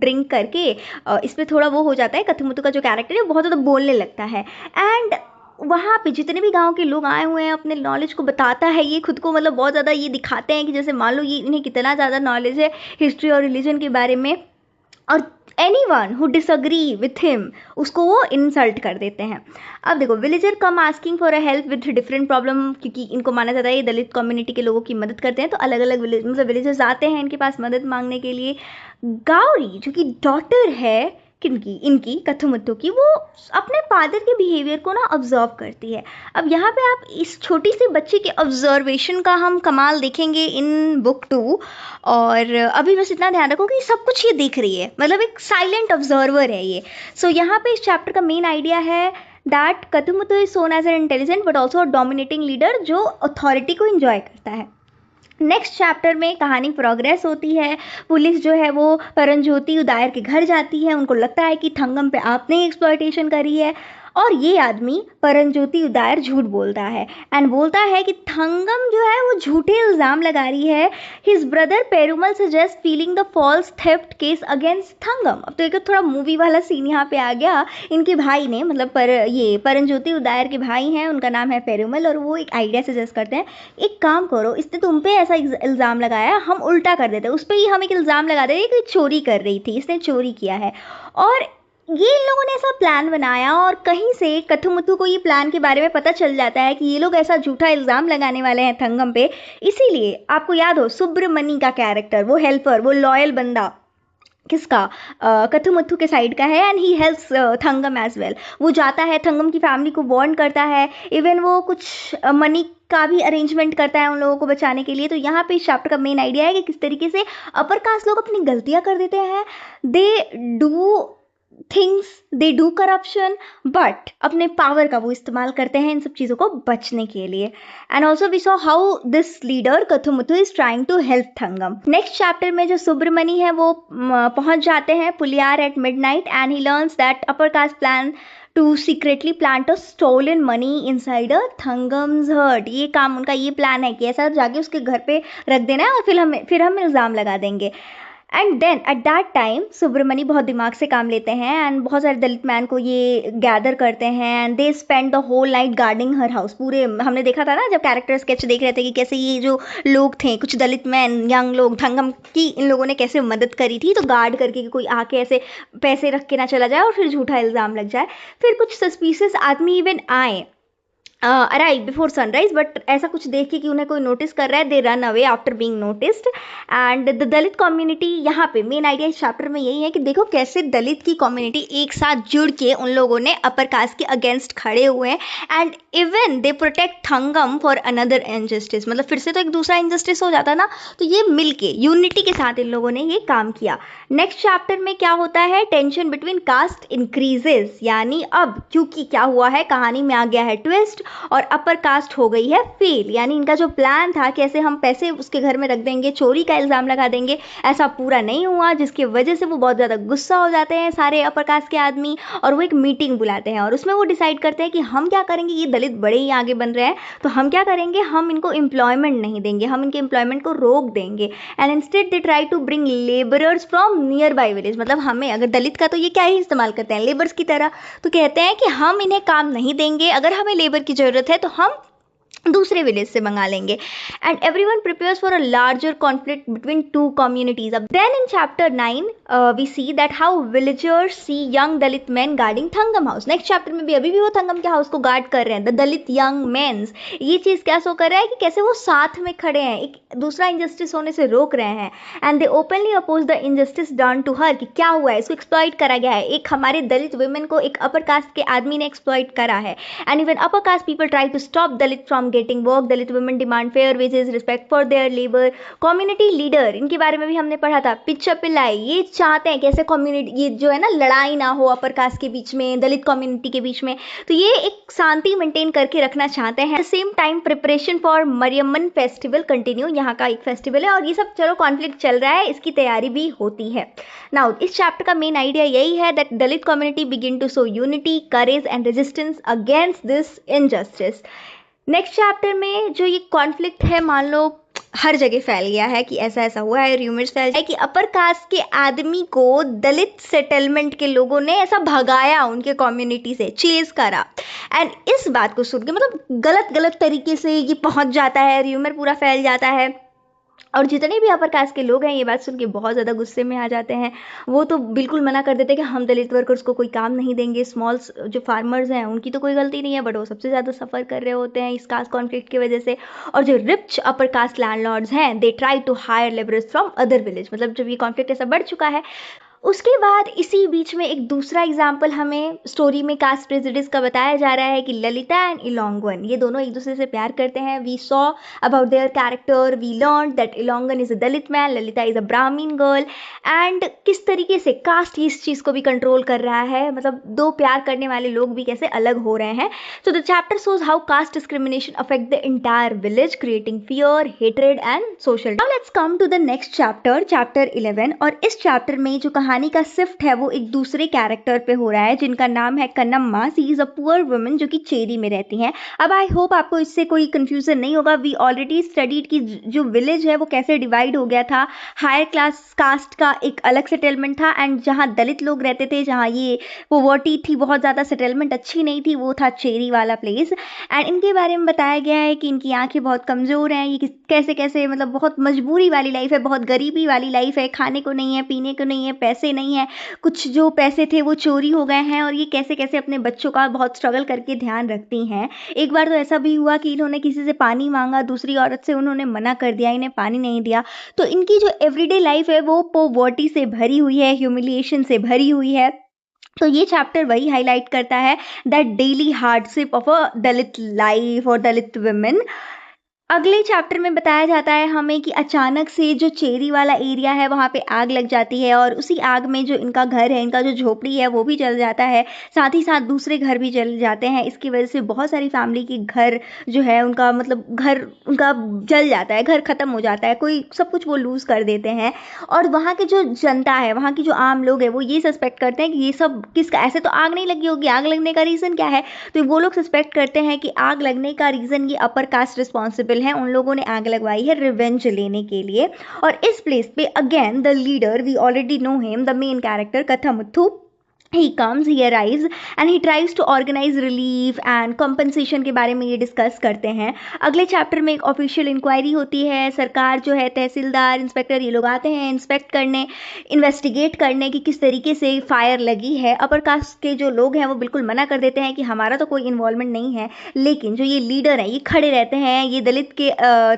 A: ड्रिंक करके इस पर थोड़ा वो हो जाता है। कथुमुतु का जो कैरेक्टर है बहुत ज़्यादा बोलने लगता है एंड वहाँ पे जितने भी गांव के लोग आए हुए हैं अपने नॉलेज को बताता है ये खुद को, मतलब बहुत ज़्यादा ये दिखाते हैं कि जैसे मान लो ये इन्हें कितना ज़्यादा नॉलेज है हिस्ट्री और रिलीजन के बारे में, और anyone who disagree with him उसको वो इंसल्ट कर देते हैं। अब देखो villager come asking for a help with different problem, क्योंकि इनको माना जाता है ये दलित कम्युनिटी के लोगों की मदद करते हैं, तो अलग अलग विलेजर्स आते हैं इनके पास मदद मांगने के लिए। गौरी जो कि डॉटर है किनकी, इनकी कथुमुतु की, वो अपने फादर के बिहेवियर को ना ऑब्जर्व करती है। अब यहाँ पे आप इस छोटी सी बच्ची के ऑब्जर्वेशन का हम कमाल देखेंगे इन बुक 2। और अभी बस इतना ध्यान रखो कि सब कुछ ये देख रही है, मतलब एक साइलेंट ऑब्जर्वर है ये। सो यहाँ पे इस चैप्टर का मेन आइडिया है that Kathumuthu is shown as an intelligent but also dominating leader जो अथॉरिटी को इंजॉय करता है। नेक्स्ट चैप्टर में कहानी प्रोग्रेस होती है। पुलिस जो है वो परंज्योति उदायर के घर जाती है, उनको लगता है कि थंगम पे आपने ही एक्सप्लॉयटेशन करी है, और ये आदमी परंज्योति उदायर झूठ बोलता है एंड बोलता है कि थंगम जो है वो झूठे इल्ज़ाम लगा रही है। His brother Perumal suggest filing the false theft case against Thangam. अब तो एक थोड़ा मूवी वाला सीन यहाँ पे आ गया। इनके भाई ने, मतलब ये परंज्योति उदायर के भाई हैं, उनका नाम है पेरुमल, और वो एक आइडिया सजेस्ट करते हैं, एक काम करो इसने तुम पे ऐसा इल्ज़ाम लगाया, हम उल्टा कर देते हैं, उस पर ही हम एक इल्ज़ाम लगा देते कि चोरी कर रही थी, इसने चोरी किया है। और ये इन लोगों ने ऐसा प्लान बनाया और कहीं से कथुमुतु को ये प्लान के बारे में पता चल जाता है कि ये लोग ऐसा झूठा इल्ज़ाम लगाने वाले हैं थंगम पे। इसीलिए आपको याद हो सुब्रमणि का कैरेक्टर, वो हेल्पर, वो लॉयल बंदा किसका, कथुमुतु के साइड का है and he helps Thangam as well. वो जाता है थंगम की फैमिली को वार्न करता है, इवन वो कुछ मनी का भी अरेंजमेंट करता है उन लोगों को बचाने के लिए। तो यहाँ पे इस चैप्टर का मेन आइडिया है कि किस तरीके से अपर कास्ट लोग अपनी गलतियाँ कर देते हैं, they do things, they do corruption, but अपने पावर का वो इस्तेमाल करते हैं इन सब चीज़ों को बचने के लिए। And also we saw how this leader Kathumuthu is trying to help Thangam. Next chapter में जो सुब्रमणि है वो पहुंच जाते हैं Puliyar at midnight and he learns that upper caste plan to secretly plant a stolen money inside a Thangam's hut. ये काम उनका ये प्लान है कि ऐसा जाके उसके घर पे रख देना है और फिर हम इल्ज़ाम लगा देंगे। And then at that time Subramani बहुत दिमाग से काम लेते हैं एंड बहुत सारे दलित मैन को ये गैदर करते हैं and they spend the whole night guarding her house. पूरे हमने देखा था ना जब कैरेक्टर स्केच देख रहे थे कि कैसे ये जो लोग थे, कुछ दलित मैन, यंग लोग, थंगम की इन लोगों ने कैसे मदद करी थी, तो गार्ड करके कि कोई आके ऐसे पैसे रख के ना चला जाए और फिर झूठा इल्ज़ाम लग जाए। फिर कुछ सस्पिशियस आदमी इवन आए अराइव बिफोर सनराइज, बट ऐसा कुछ देख के कि उन्हें कोई नोटिस कर रहा है, they run away after being noticed. And the Dalit community, यहाँ पे मेन आइडिया इस चैप्टर में यही है कि देखो कैसे दलित की कम्युनिटी एक साथ जुड़ के उन लोगों ने अपर कास्ट के अगेंस्ट खड़े हुए हैं, and even they protect Thangam for another injustice. मतलब फिर से तो एक दूसरा इनजस्टिस हो जाता ना, तो ये मिलके यूनिटी के साथ इन लोगों ने ये काम किया। नेक्स्ट चैप्टर में क्या होता है, टेंशन बिटवीन कास्ट इंक्रीजेस, यानी अब क्योंकि क्या हुआ है, कहानी में आ गया है ट्विस्ट और अपर कास्ट हो गई है फेल। यानी इनका जो प्लान था कैसे हम पैसे उसके घर में रख देंगे, चोरी का इल्ज़ाम लगा देंगे, ऐसा पूरा नहीं हुआ, जिसकी वजह से वो बहुत ज़्यादा गुस्सा हो जाते हैं सारे अपर कास्ट के आदमी, और वो एक मीटिंग बुलाते हैं और उसमें वो डिसाइड करते हैं कि हम क्या करेंगे, ये दलित बड़े ही आगे बन रहे हैं, तो हम क्या करेंगे, हम इनको एम्प्लॉयमेंट नहीं देंगे, हम इनके एम्प्लॉयमेंट को रोक देंगे। And instead they try to bring labourers from nearby village. मतलब हमें अगर दलित का तो ये क्या ही इस्तेमाल करते हैं, लेबर्स की तरह, तो कहते हैं कि हम इन्हें काम नहीं देंगे, अगर हमें लेबर की ज़रूरत है तो हम दूसरे विलेज से मंगा लेंगे। And everyone prepares for a larger conflict between two communities. अब then in chapter 9 we see that how villagers see young Dalit man guarding Thangam house. Next chapter में भी अभी भी वो थंगम के हाउस को गार्ड कर रहे हैं, द दलित यंग मेन्स। ये चीज़ क्या शो कर रहा है कि कैसे वो साथ में खड़े हैं, एक दूसरा इंजस्टिस होने से रोक रहे हैं। And they openly oppose the injustice done to her, कि क्या हुआ है, इसको एक्सप्लॉइट करा गया है, एक हमारे दलित वुमेन को एक अपर कास्ट के आदमी ने एक्सप्लॉइट करा है। And even upper caste people try to stop Dalit from getting work, Dalit women demand fair wages, respect for their labour. Community leader, इनके बारे में भी हमने पढ़ा था, पिच्चा पिल्लाई, ये चाहते हैं कैसे कम्युनिटी, ये जो है ना लड़ाई ना हो अपर कास्ट के बीच में, दलित कम्युनिटी के बीच में, तो ये एक शांति मेंटेन करके रखना चाहते हैं। Same time preparation for Mariamman festival continue, यहाँ का एक फेस्टिवल है और ये सब चलो कॉन्फ्लिक्ट चल रहा है, इसकी तैयारी भी होती है। नाउ इस चैप्टर का मेन आइडिया यही है that Dalit community begin to show unity, courage and resistance against this injustice. Next chapter में जो ये कॉन्फ्लिक्ट है, मान लो हर जगह फैल गया है कि ऐसा ऐसा हुआ है, र्यूमर्स फैल है कि अपर कास्ट के आदमी को दलित सेटलमेंट के लोगों ने ऐसा भगाया, उनके कम्युनिटी से चेज करा। एंड इस बात को सुन के मतलब गलत गलत तरीके से ये पहुंच जाता है, र्यूमर पूरा फैल जाता है, और जितने भी अपर कास्ट के लोग हैं ये बात सुन के बहुत ज़्यादा गुस्से में आ जाते हैं। वो तो बिल्कुल मना कर देते हैं कि हम दलित वर्कर्स को कोई काम नहीं देंगे, स्मॉल जो फार्मर्स हैं उनकी तो कोई गलती नहीं है, बट वो सबसे ज़्यादा सफ़र कर रहे होते हैं इस कास्ट कॉन्फ्लिक्ट की वजह से। और जो रिच अपर कास्ट लैंडलॉर्ड्स हैं, they try to hire labourers from other village. मतलब जब ये कॉन्फ्लिक्ट ऐसा बढ़ चुका है, उसके बाद इसी बीच में एक दूसरा एग्जाम्पल हमें स्टोरी में कास्ट प्रेजुडिस का बताया जा रहा है कि ललिता एंड इलोंगन, ये दोनों एक दूसरे से प्यार करते हैं। We saw about their character, we learn that Ilongan is a Dalit man, Lalitha is a Brahmin girl. And किस तरीके से कास्ट इस चीज़ को भी कंट्रोल कर रहा है, मतलब दो प्यार करने वाले लोग भी कैसे अलग हो रहे हैं। So the chapter shows how caste discrimination affect the entire village, creating fear, hatred and social. Now let's come to the next chapter, chapter 11। और इस चैप्टर में जो कहानी का शिफ्ट है वो एक दूसरे कैरेक्टर पे हो रहा है जिनका नाम है कन्नम्मा। सी इज अ पुअर वुमन जो कि चेरी में रहती हैं। अब आई होप आपको इससे कोई कंफ्यूजन नहीं होगा। वी ऑलरेडी स्टडीड कि जो विलेज है वो कैसे डिवाइड हो गया था, हायर क्लास कास्ट का एक अलग सेटलमेंट था, एंड जहाँ दलित लोग रहते थे, जहाँ ये पॉवर्टी थी, बहुत ज़्यादा सेटलमेंट अच्छी नहीं थी, वो था चेरी वाला प्लेस। एंड इनके बारे में बताया गया है कि इनकी आंखें बहुत कमज़ोर हैं, ये कैसे कैसे मतलब बहुत मजबूरी वाली लाइफ है, बहुत गरीबी वाली लाइफ है, खाने को नहीं है, पीने को नहीं है, पैसे नहीं है, कुछ जो पैसे थे वो चोरी हो गए हैं, और ये कैसे कैसे अपने बच्चों का बहुत स्ट्रगल करके ध्यान रखती हैं। एक बार तो ऐसा भी हुआ कि इन्होंने किसी से पानी मांगा, दूसरी औरत से उन्होंने मना कर दिया, इन्हें पानी नहीं दिया। तो इनकी जो एवरीडे लाइफ है वो पॉवर्टी से भरी हुई है, ह्यूमिलिएशन से भरी हुई है। तो ये चैप्टर वही हाईलाइट करता है that daily hardship of a Dalit life और दलित वुमेन। अगले चैप्टर में बताया जाता है हमें कि अचानक से जो चेरी वाला एरिया है वहाँ पे आग लग जाती है, और उसी आग में जो इनका घर है, इनका जो झोपड़ी है वो भी जल जाता है, साथ ही साथ दूसरे घर भी जल जाते हैं। इसकी वजह से बहुत सारी फैमिली की घर जो है उनका मतलब घर उनका जल जाता है, घर ख़त्म हो जाता है, कोई सब कुछ वो लूज़ कर देते हैं। और वहाँ की जो जनता है, वहाँ की जो आम लोग हैं, वो ये सस्पेक्ट करते हैं कि ये सब किसका, ऐसे तो आग नहीं लगी होगी, आग लगने का रीज़न क्या है। तो वो लोग सस्पेक्ट करते हैं कि आग लगने का रीज़न ये अपर कास्ट रिस्पॉन्सिबल है, उन लोगों ने आग लगवाई है रिवेंज लेने के लिए। और इस प्लेस पे again the leader, we already know him, the main character Kathamuthu, he comes, he arrives and he tries to organise relief and compensation के बारे में ये डिस्कस करते हैं। अगले चैप्टर में एक ऑफिशियल इंक्वायरी होती है, सरकार जो है, तहसीलदार, इंस्पेक्टर, ये लोग आते हैं इंस्पेक्ट करने, इन्वेस्टिगेट करने कि किस तरीके से फायर लगी है। अपर कास्ट के जो लोग हैं वो बिल्कुल मना कर देते हैं कि हमारा तो कोई इन्वॉल्वमेंट नहीं है, लेकिन जो ये लीडर हैं ये खड़े रहते हैं, ये दलित के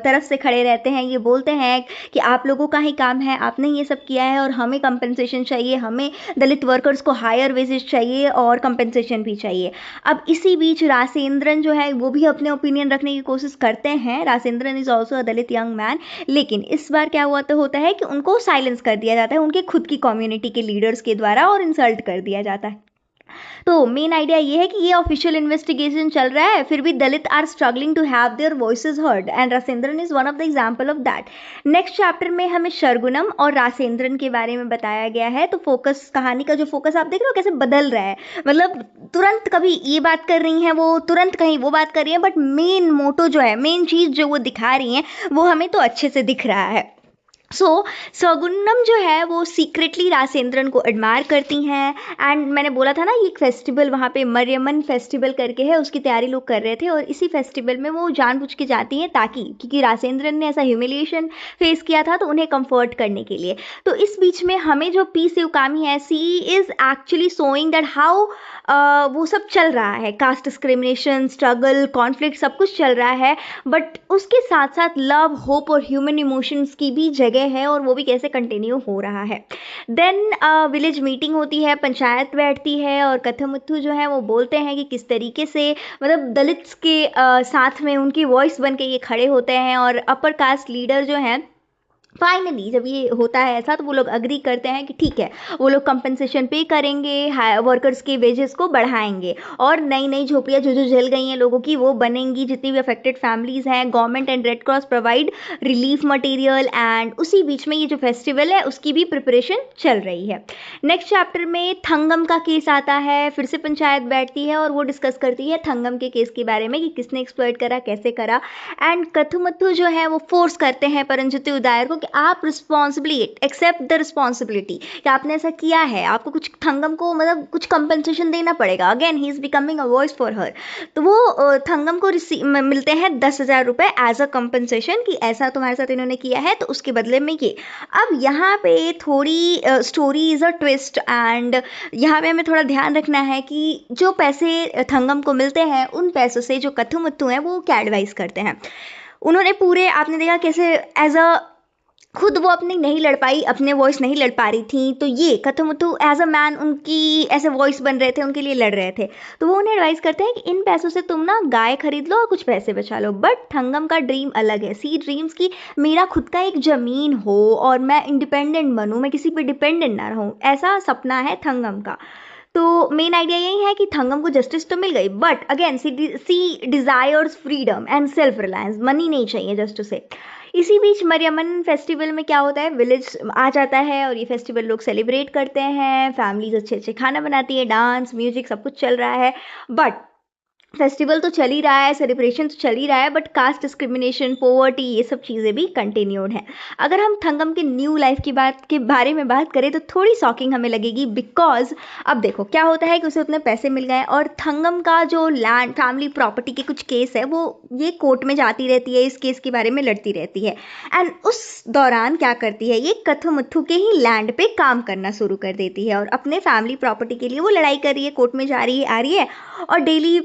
A: तरफ से खड़े रहते हैं, ये बोलते हैं कि आप लोगों का ही काम है, आपने ये सब किया है और हमें कंपनसेशन चाहिए, हमें दलित वर्कर्स को हायर वेजेस चाहिए और कंपनसेशन भी चाहिए। अब इसी बीच रासेंद्रन जो है वो भी अपने ओपिनियन रखने की कोशिश करते हैं। Rasendran is also a Dalit young man, लेकिन इस बार क्या हुआ तो होता है कि उनको साइलेंस कर दिया जाता है उनके खुद की कम्युनिटी के लीडर्स के द्वारा और इंसल्ट कर दिया जाता है। तो मेन आइडिया ये है कि ये ऑफिशियल इन्वेस्टिगेशन चल रहा है, फिर भी Dalit are struggling to have their voices heard and Rasendran is one of the example of that. Next chapter में हमें शरगुनम और रासेंद्रन के बारे में बताया गया है। तो फोकस, कहानी का जो फोकस आप देख रहे हो कैसे बदल रहा है, मतलब तुरंत कभी ये बात कर रही हैं वो, तुरंत कहीं वो बात कर रही हैं, बट मेन मोटो जो है, मेन चीज़ जो वो दिखा रही हैं वो हमें तो अच्छे से दिख रहा है। सो सगुनम जो है वो सीक्रेटली रासेंद्रन को एडमायर करती हैं। एंड मैंने बोला था ना ये एक फेस्टिवल वहाँ पे मरियमन फेस्टिवल करके है, उसकी तैयारी लोग कर रहे थे और इसी फेस्टिवल में वो जानबूझ के जाती हैं ताकि, क्योंकि रासेंद्रन ने ऐसा ह्यूमिलिएशन फेस किया था तो उन्हें कंफर्ट करने के लिए। तो इस बीच में हमें जो पी शिवकामी है, she is actually showing that how वो सब चल रहा है, कास्ट डिस्क्रिमिनेशन, स्ट्रगल, कॉन्फ्लिक्ट, सब कुछ चल रहा है, बट उसके साथ साथ लव, होप और ह्यूमन इमोशंस की भी जगह है और वो भी कैसे कंटिन्यू हो रहा है। देन विलेज मीटिंग होती है, पंचायत बैठती है और कथमुत्थु जो है वो बोलते हैं कि किस तरीके से मतलब दलित्स के साथ में उनकी वॉइस बन के ये खड़े होते हैं और अपर कास्ट लीडर जो हैं फाइनली जब ये होता है ऐसा तो वो लोग अग्री करते हैं कि ठीक है वो लोग कंपनसेशन पे करेंगे, वर्कर्स के वेजेस को बढ़ाएंगे और नई नई झोपड़ियाँ जो जो जल गई हैं लोगों की वो बनेंगी, जितनी भी अफेक्टेड फैमिलीज़ हैं, government and red cross provide relief material. And उसी बीच में ये जो फेस्टिवल है उसकी भी प्रिपरेशन चल रही है। नेक्स्ट चैप्टर में थंगम का केस आता है, फिर से पंचायत बैठती है और वो डिस्कस करती है थंगम के केस के बारे में कि किसने एक्सप्लॉइट करा, कैसे करा। एंड कथुमत्थु जो है वो फोर्स करते हैं परंजुति उदायर को कि आप रिस्पॉन्सिबिलिटी एक्सेप्ट द रिस्पॉन्सिबिलिटी, कि आपने ऐसा किया है, आपको कुछ थंगम को मतलब कुछ कंपनसेशन देना पड़ेगा। Again he is becoming a voice for her. तो वो थंगम को मिलते हैं 10,000 रुपये एज अ कंपनसेशन कि ऐसा तुम्हारे साथ इन्होंने किया है तो उसके बदले में ये। अब यहाँ पे थोड़ी story is a twist and यहाँ पे हमें थोड़ा ध्यान रखना है कि जो पैसे थंगम को मिलते हैं उन पैसों से जो कथुमुत्थु हैं वो क्या एडवाइस करते हैं। उन्होंने पूरे, आपने देखा कैसे एज अ खुद वो अपनी नहीं लड़ पाई, अपने वॉइस नहीं लड़ पा रही थी, तो ये कथमुत्थु एज अ मैन उनकी ऐसे वॉइस बन रहे थे, उनके लिए लड़ रहे थे। तो वो उन्हें एडवाइस करते हैं कि इन पैसों से तुम ना गाय खरीद लो और कुछ पैसे बचा लो। बट थंगम का ड्रीम अलग है, सी ड्रीम्स की मेरा खुद का एक ज़मीन हो और मैं इंडिपेंडेंट बनूँ, मैं किसी पे डिपेंडेंट ना रहूँ, ऐसा सपना है थंगम का। तो मेन आइडिया यही है कि थंगम को जस्टिस तो मिल गई, but again she desires freedom and self reliance, money नहीं चाहिए जस्ट उसे। इसी बीच मरियमन फेस्टिवल में क्या होता है, विलेज आ जाता है और ये फेस्टिवल लोग सेलिब्रेट करते हैं, फैमिलीज अच्छे अच्छे खाना बनाती है, डांस म्यूजिक सब कुछ चल रहा है। बट फेस्टिवल तो चल ही रहा है, सेलिब्रेशन तो चल ही रहा है, बट कास्ट डिस्क्रिमिनेशन, पोवर्टी, ये सब चीज़ें भी कंटिन्यूड हैं। अगर हम थंगम के न्यू लाइफ की बात के बारे में बात करें तो थोड़ी शॉकिंग हमें लगेगी, बिकॉज अब देखो क्या होता है कि उसे उतने पैसे मिल गए और थंगम का जो लैंड, फैमिली प्रॉपर्टी के कुछ केस है वो ये कोर्ट में जाती रहती है, इस केस के बारे में लड़ती रहती है। एंड उस दौरान क्या करती है, ये कथुमुत्थु के ही लैंड पे काम करना शुरू कर देती है और अपने फैमिली प्रॉपर्टी के लिए वो लड़ाई कर रही है, कोर्ट में जा रही है, आ रही है और डेली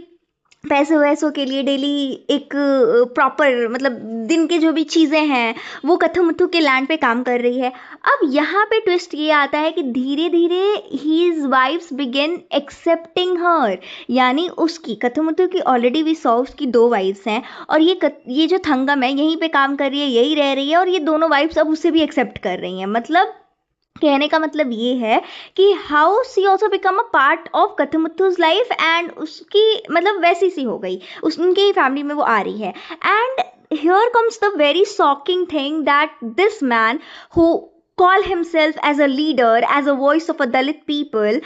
A: पैसे वैसों के लिए डेली एक प्रॉपर मतलब दिन के जो भी चीज़ें हैं वो कथमुत्थु के लैंड पे काम कर रही है। अब यहाँ पे ट्विस्ट ये आता है कि धीरे धीरे हीज वाइफ्स बिगिन एक्सेप्टिंग हर, यानी उसकी कथमुत्थु की ऑलरेडी भी 100 उसकी 2 वाइफ्स हैं और ये जो थंगम है यहीं पे काम कर रही है, यही रह रही है और ये दोनों वाइफ्स अब उसे भी एक्सेप्ट कर रही हैं। मतलब कहने का मतलब ये है कि how she also become a part of Kathamuthu's life and उसकी मतलब वैसी सी हो गई, उनके ही फैमिली में वो आ रही है। And here comes the very shocking thing that this man who call himself as a leader, as a voice of a Dalit people,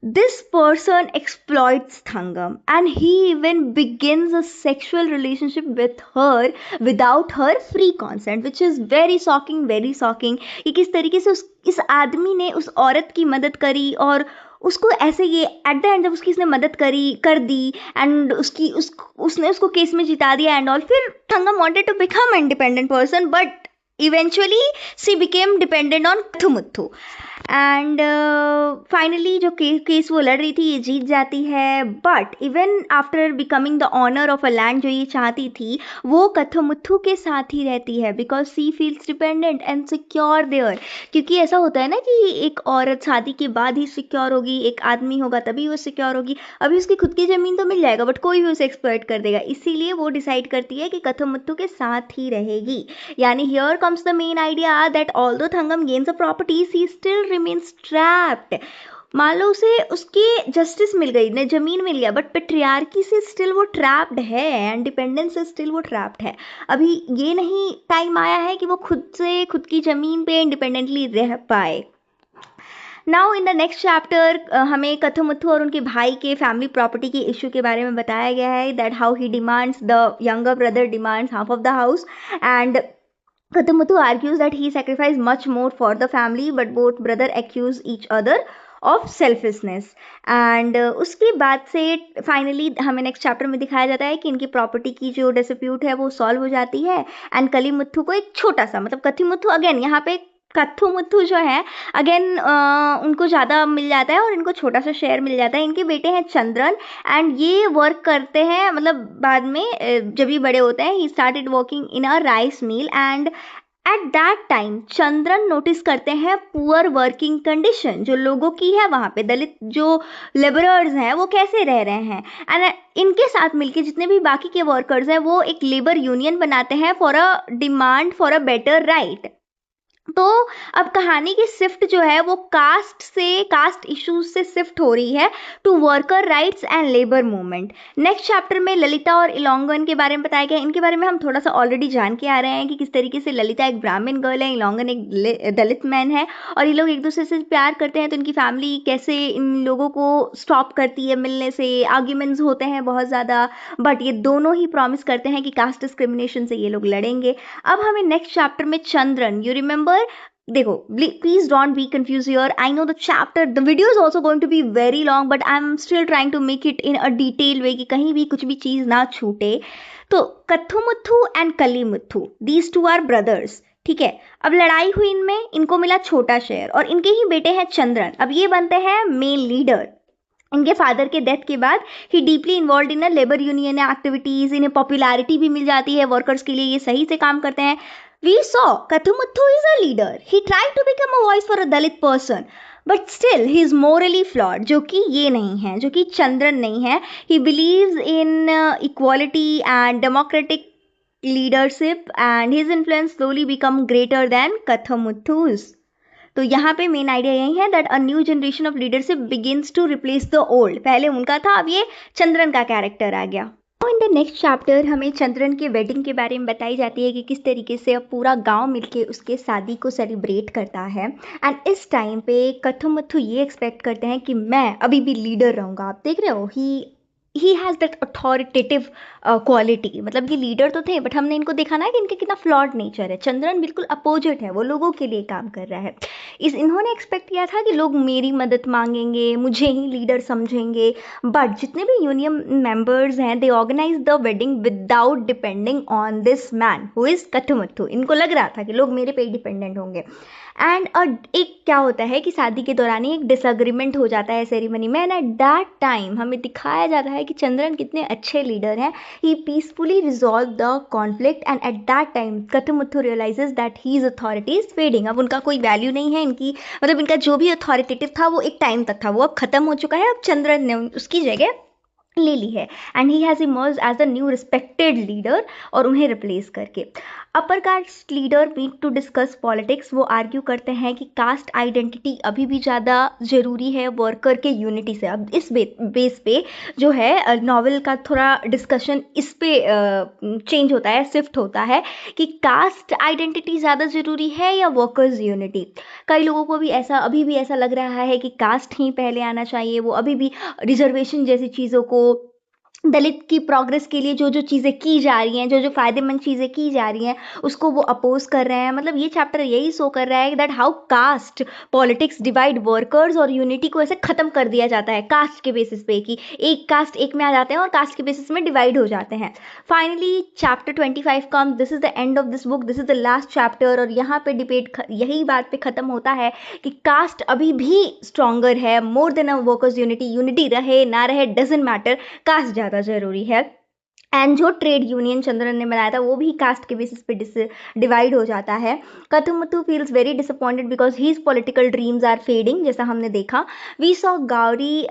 A: this person exploits Thangam and he even begins a sexual relationship with her without her free consent, which is very shocking, very shocking। कि किस तरीके से इस आदमी ने उस औरत की मदद करी और उसको ऐसे ये एट द एंड जब उसकी इसने मदद कर दी एंड उसने उसको केस में जिता दिया एंड ऑल, फिर Thangam wanted to become independent person but eventually she became dependent on Kathumuthu and finally जो केस वो लड़ रही थी ये जीत जाती है, but even after becoming the owner of a land जो ये चाहती थी वो कथुमुथु के साथ ही रहती है because she feels dependent and secure there. क्योंकि ऐसा होता है ना कि एक औरत शादी के बाद ही सिक्योर होगी, एक आदमी होगा तभी वो सिक्योर होगी। अभी उसकी खुद की ज़मीन तो मिल जाएगा बट कोई भी उसे एक्सप्लॉइट कर देगा, इसीलिए वो डिसाइड करती है कि कथुमुथु के साथ ही रहेगी। यानी here comes the main idea that although Thangam gains a property she still remains trapped. मान लो उसे उसकी जस्टिस मिल गई, ने जमीन मिल गया, बट पेट्रियार्की से स्टिल वो ट्रैप्ड है एंड डिपेंडेंस से स्टिल वो ट्रैप्ड है। अभी ये नहीं टाइम आया है कि वो खुद से खुद की जमीन पे इंडिपेंडेंटली रह पाए। Now in the next chapter हमें कथुमुथु और उनके भाई के फैमिली प्रॉपर्टी के इशू के बारे में बताया गया है that how he demands the younger brother demands half of the house and Kathumuthu argues that he sacrificed much more for the family, but both brother accuse each other of selfishness. And उसके बाद से finally हमें next chapter में दिखाया जाता है कि इनकी प्रॉपर्टी की जो डिस्प्यूट है वो सॉल्व हो जाती है एंड कलीमुथु को एक छोटा सा, मतलब कथुमुथु अगेन यहाँ पे कथुमुथु जो है अगेन उनको ज़्यादा मिल जाता है और इनको छोटा सा शेयर मिल जाता है। इनके बेटे हैं चंद्रन एंड ये वर्क करते हैं, मतलब बाद में जब ये बड़े होते हैं he started working in a rice mill and at that time Chandran notice करते हैं पुअर वर्किंग कंडीशन जो लोगों की है वहाँ पे, दलित जो लेबरर्स हैं वो कैसे रह रहे हैं एंड इनके साथ मिलके जितने भी बाकी के वर्कर्स हैं वो एक लेबर यूनियन बनाते हैं for a demand for a better right. तो अब कहानी की शिफ्ट जो है वो कास्ट इश्यूज से शिफ्ट हो रही है to worker rights and labour movement. Next chapter में ललिता और इलोंगन के बारे में बताया गया। इनके बारे में हम थोड़ा सा ऑलरेडी जान के आ रहे हैं कि किस तरीके से ललिता एक ब्राह्मण गर्ल है, इलोंगन एक दलित मैन है और ये लोग एक दूसरे से प्यार करते हैं। तो इनकी फैमिली कैसे इन लोगों को स्टॉप करती है मिलने से, आर्ग्यूमेंट्स होते हैं बहुत ज़्यादा, बट ये दोनों ही प्रॉमिस करते हैं कि कास्ट डिस्क्रिमिनेशन से ये लोग लड़ेंगे। अब हमें नेक्स्ट चैप्टर में चंद्रन, यू रिमेंबर, देखो please don't be confused here. I know the video is also going to be very long but I'm still trying to make it in a detailed way कि कहीं भी कुछ भी चीज़ ना छूटे। तो कथुमुथु and Kalimuthu these two are brothers, ठीक है। अब लड़ाई हुई इनमें, इनको मिला छोटा शेयर और इनके ही बेटे हैं चंद्रन। अब ये बनते हैं मेन लीडर। इनके फादर के डेथ के बाद he deeply involve in labour union activities, इन्हें पॉपुलैरिटी भी मिल जाती है, वर्कर्स के लिए ये सही से काम करते हैं। We saw Kathumuthu is a leader. He tried to become a voice for a Dalit person, but still he is morally flawed. जो कि ये नहीं है, जो कि चंद्रन नहीं है। He believes in equality and democratic leadership, and his influence slowly become greater than Kathumuthu's. तो यहाँ पे मेन आइडिया यही है that a new generation of leadership begins to replace the old. पहले उनका था, अब ये चंद्रन का कैरेक्टर आ गया। इन द नेक्स्ट चैप्टर हमें चंद्रन के वेडिंग के बारे में बताई जाती है कि किस तरीके से अब पूरा गांव मिलके उसके शादी को सेलिब्रेट करता है एंड इस टाइम पे कथुमुथु ये एक्सपेक्ट करते हैं कि मैं अभी भी लीडर रहूँगा। आप देख रहे हो he has that authoritative quality, मतलब ये लीडर तो थे बट हमने इनको देखा ना कि इनके कितना फ्लॉड नेचर है। चंद्रन बिल्कुल अपोजिट है, वो लोगों के लिए काम कर रहा है। इन्होंने एक्सपेक्ट किया था कि लोग मेरी मदद मांगेंगे, मुझे ही लीडर समझेंगे, बट जितने भी यूनियन मेंबर्स हैं they organise the wedding without depending on this man who is Kathumuthu. इनको लग रहा था कि लोग मेरे पे ही डिपेंडेंट होंगे एंड एक क्या होता है कि शादी के दौरान ही एक डिसएग्रीमेंट हो जाता है सेरेमनी में एंड एट दैट टाइम हमें दिखाया जाता है कि चंद्रन कितने अच्छे लीडर हैं। He peacefully resolve the conflict and at that time Kathumuthu realises that his authority is fading. अब उनका कोई वैल्यू नहीं है, इनकी मतलब इनका जो भी अथॉरिटेटिव था वो एक टाइम तक था, वो अब खत्म हो चुका है। अब चंद्रन ने उसकी जगह ले ली है and he has emerge as the new respected leader और उन्हें रिप्लेस करके upper caste leader meet to discuss politics. वो आर्ग्यू करते हैं कि कास्ट आइडेंटिटी अभी भी ज़्यादा ज़रूरी है वर्कर के यूनिटी से। अब इस बेस पे जो है नॉवल का थोड़ा डिस्कशन इस पे चेंज होता है, शिफ्ट होता है कि कास्ट आइडेंटिटी ज़्यादा ज़रूरी है या वर्कर्स यूनिटी। कई लोगों को भी ऐसा अभी भी ऐसा लग रहा है कि कास्ट ही पहले आना चाहिए, वो अभी भी रिजर्वेशन जैसी चीज़ों को दलित की प्रोग्रेस के लिए जो जो चीज़ें की जा रही हैं, जो जो फ़ायदेमंद चीज़ें की जा रही हैं, उसको वो अपोज कर रहे हैं। मतलब ये चैप्टर यही शो कर रहा है that how caste politics divide workers और यूनिटी को ऐसे ख़त्म कर दिया जाता है कास्ट के बेसिस पे, कि एक कास्ट एक में आ जाते हैं और कास्ट के बेसिस में डिवाइड हो जाते हैं। Finally chapter 25 comes, this is the end of this book, this is the last chapter. और यहाँ पे डिबेट यही बात पे ख़त्म होता है कि कास्ट अभी भी स्ट्रॉन्गर है, मोर देन अ वर्कर्स यूनिटी। यूनिटी रहे ना रहे डजेंट मैटर, कास्ट ज़्यादा ज़रूरी है। एंड जो ट्रेड यूनियन चंद्रन ने बनाया था वो भी कास्ट के बेसिस पे डिवाइड हो जाता है। Kathumuthu feels very disappointed because his political dreams are fading, जैसा हमने देखा। वी सॉ गौरी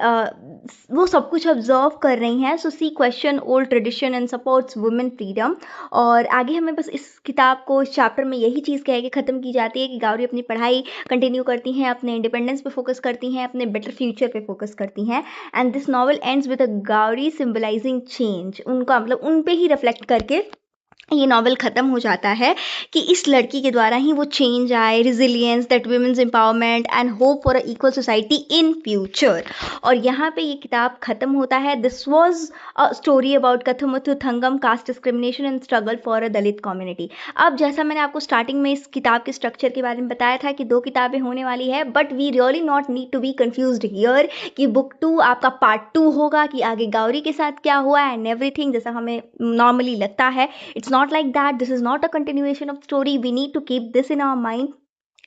A: वो सब कुछ ऑब्जर्व कर रही हैं, so she question old tradition and supports women freedom. और आगे हमें बस इस किताब को, इस चैप्टर में यही चीज़ कह के ख़त्म की जाती है कि गौरी अपनी पढ़ाई कंटिन्यू करती हैं, अपने इंडिपेंडेंस पे फोकस करती हैं, अपने बेटर फ्यूचर पे फोकस करती हैं। And this novel ends with a Gauri symbolising change, उनका मतलब उन पे ही रिफ्लेक्ट करके ये नॉवल ख़त्म हो जाता है कि इस लड़की के द्वारा ही वो चेंज आए, resilience, that women's empowerment and hope for a equal society in future. और यहाँ पे ये किताब ख़त्म होता है। This was a story about Kathumuthu Thangam, caste discrimination and struggle for a Dalit community. अब जैसा मैंने आपको स्टार्टिंग में इस किताब के स्ट्रक्चर के बारे में बताया था कि 2 किताबें होने वाली है, but we really not need to be confused here कि बुक 2 आपका पार्ट 2 होगा, कि आगे गौरी के साथ क्या हुआ एंड एवरीथिंग, जैसा हमें नॉर्मली लगता है। It's not like that. This is not a continuation of story. We need to keep this in our mind.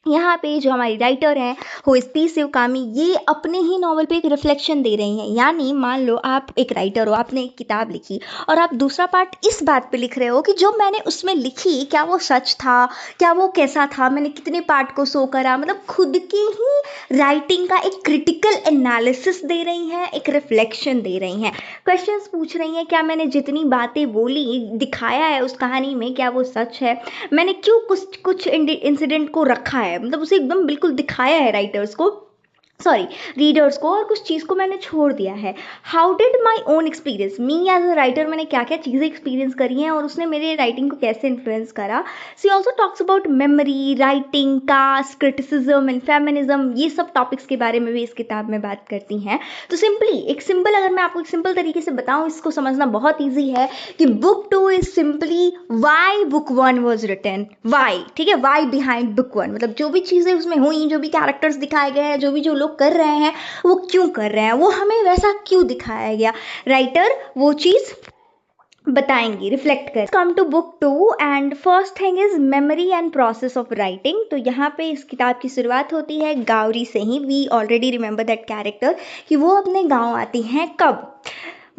A: यहाँ पे जो हमारी राइटर हैं हु इज़ पी शिवकामी, ये अपने ही नॉवल पे एक रिफ्लेक्शन दे रही हैं। यानी मान लो आप एक राइटर हो, आपने एक किताब लिखी और आप दूसरा पार्ट इस बात पे लिख रहे हो कि जो मैंने उसमें लिखी क्या वो सच था, क्या वो कैसा था, मैंने कितने पार्ट को शो करा। मतलब खुद की ही राइटिंग का एक क्रिटिकल एनालिसिस दे रही हैं, एक रिफ्लेक्शन दे रही हैं, क्वेश्चंस पूछ रही हैं, क्या मैंने जितनी बातें बोली दिखाया है उस कहानी में क्या वो सच है, मैंने क्यों कुछ कुछ इंसिडेंट को रखा है, मतलब उसे एकदम बिल्कुल दिखाया है राइटर्स को, सॉरी रीडर्स को, और कुछ चीज़ को मैंने छोड़ दिया है। How did my own experience, me as a writer, मैंने क्या क्या चीज़ें एक्सपीरियंस करी हैं और उसने मेरे राइटिंग को कैसे इन्फ्लुएंस करा। She also talks about memory, writing, caste, criticism and feminism, ये सब टॉपिक्स के बारे में भी इस किताब में बात करती हैं। तो सिंपली एक सिंपल, अगर मैं आपको एक सिंपल तरीके से बताऊँ, इसको समझना बहुत ईजी है कि book 2 is simply why book 1 was written, why, ठीक है, वाई बिहाइंड बुक 1, मतलब जो भी चीज़ें उसमें हुई, जो भी कैरेक्टर्स दिखाए गए हैं, जो भी जो लोग कर रहे हैं वो क्यों कर रहे हैं, वो हमें वैसा क्यों दिखाया गया, राइटर वो चीज़ बताएंगी, रिफ्लेक्ट कर। Come to book 2 and first thing is memory and process of writing. तो यहाँ पे इस किताब की शुरुआत होती है गौरी से ही। We already remember that character कि वो अपने गाँव आती हैं कब,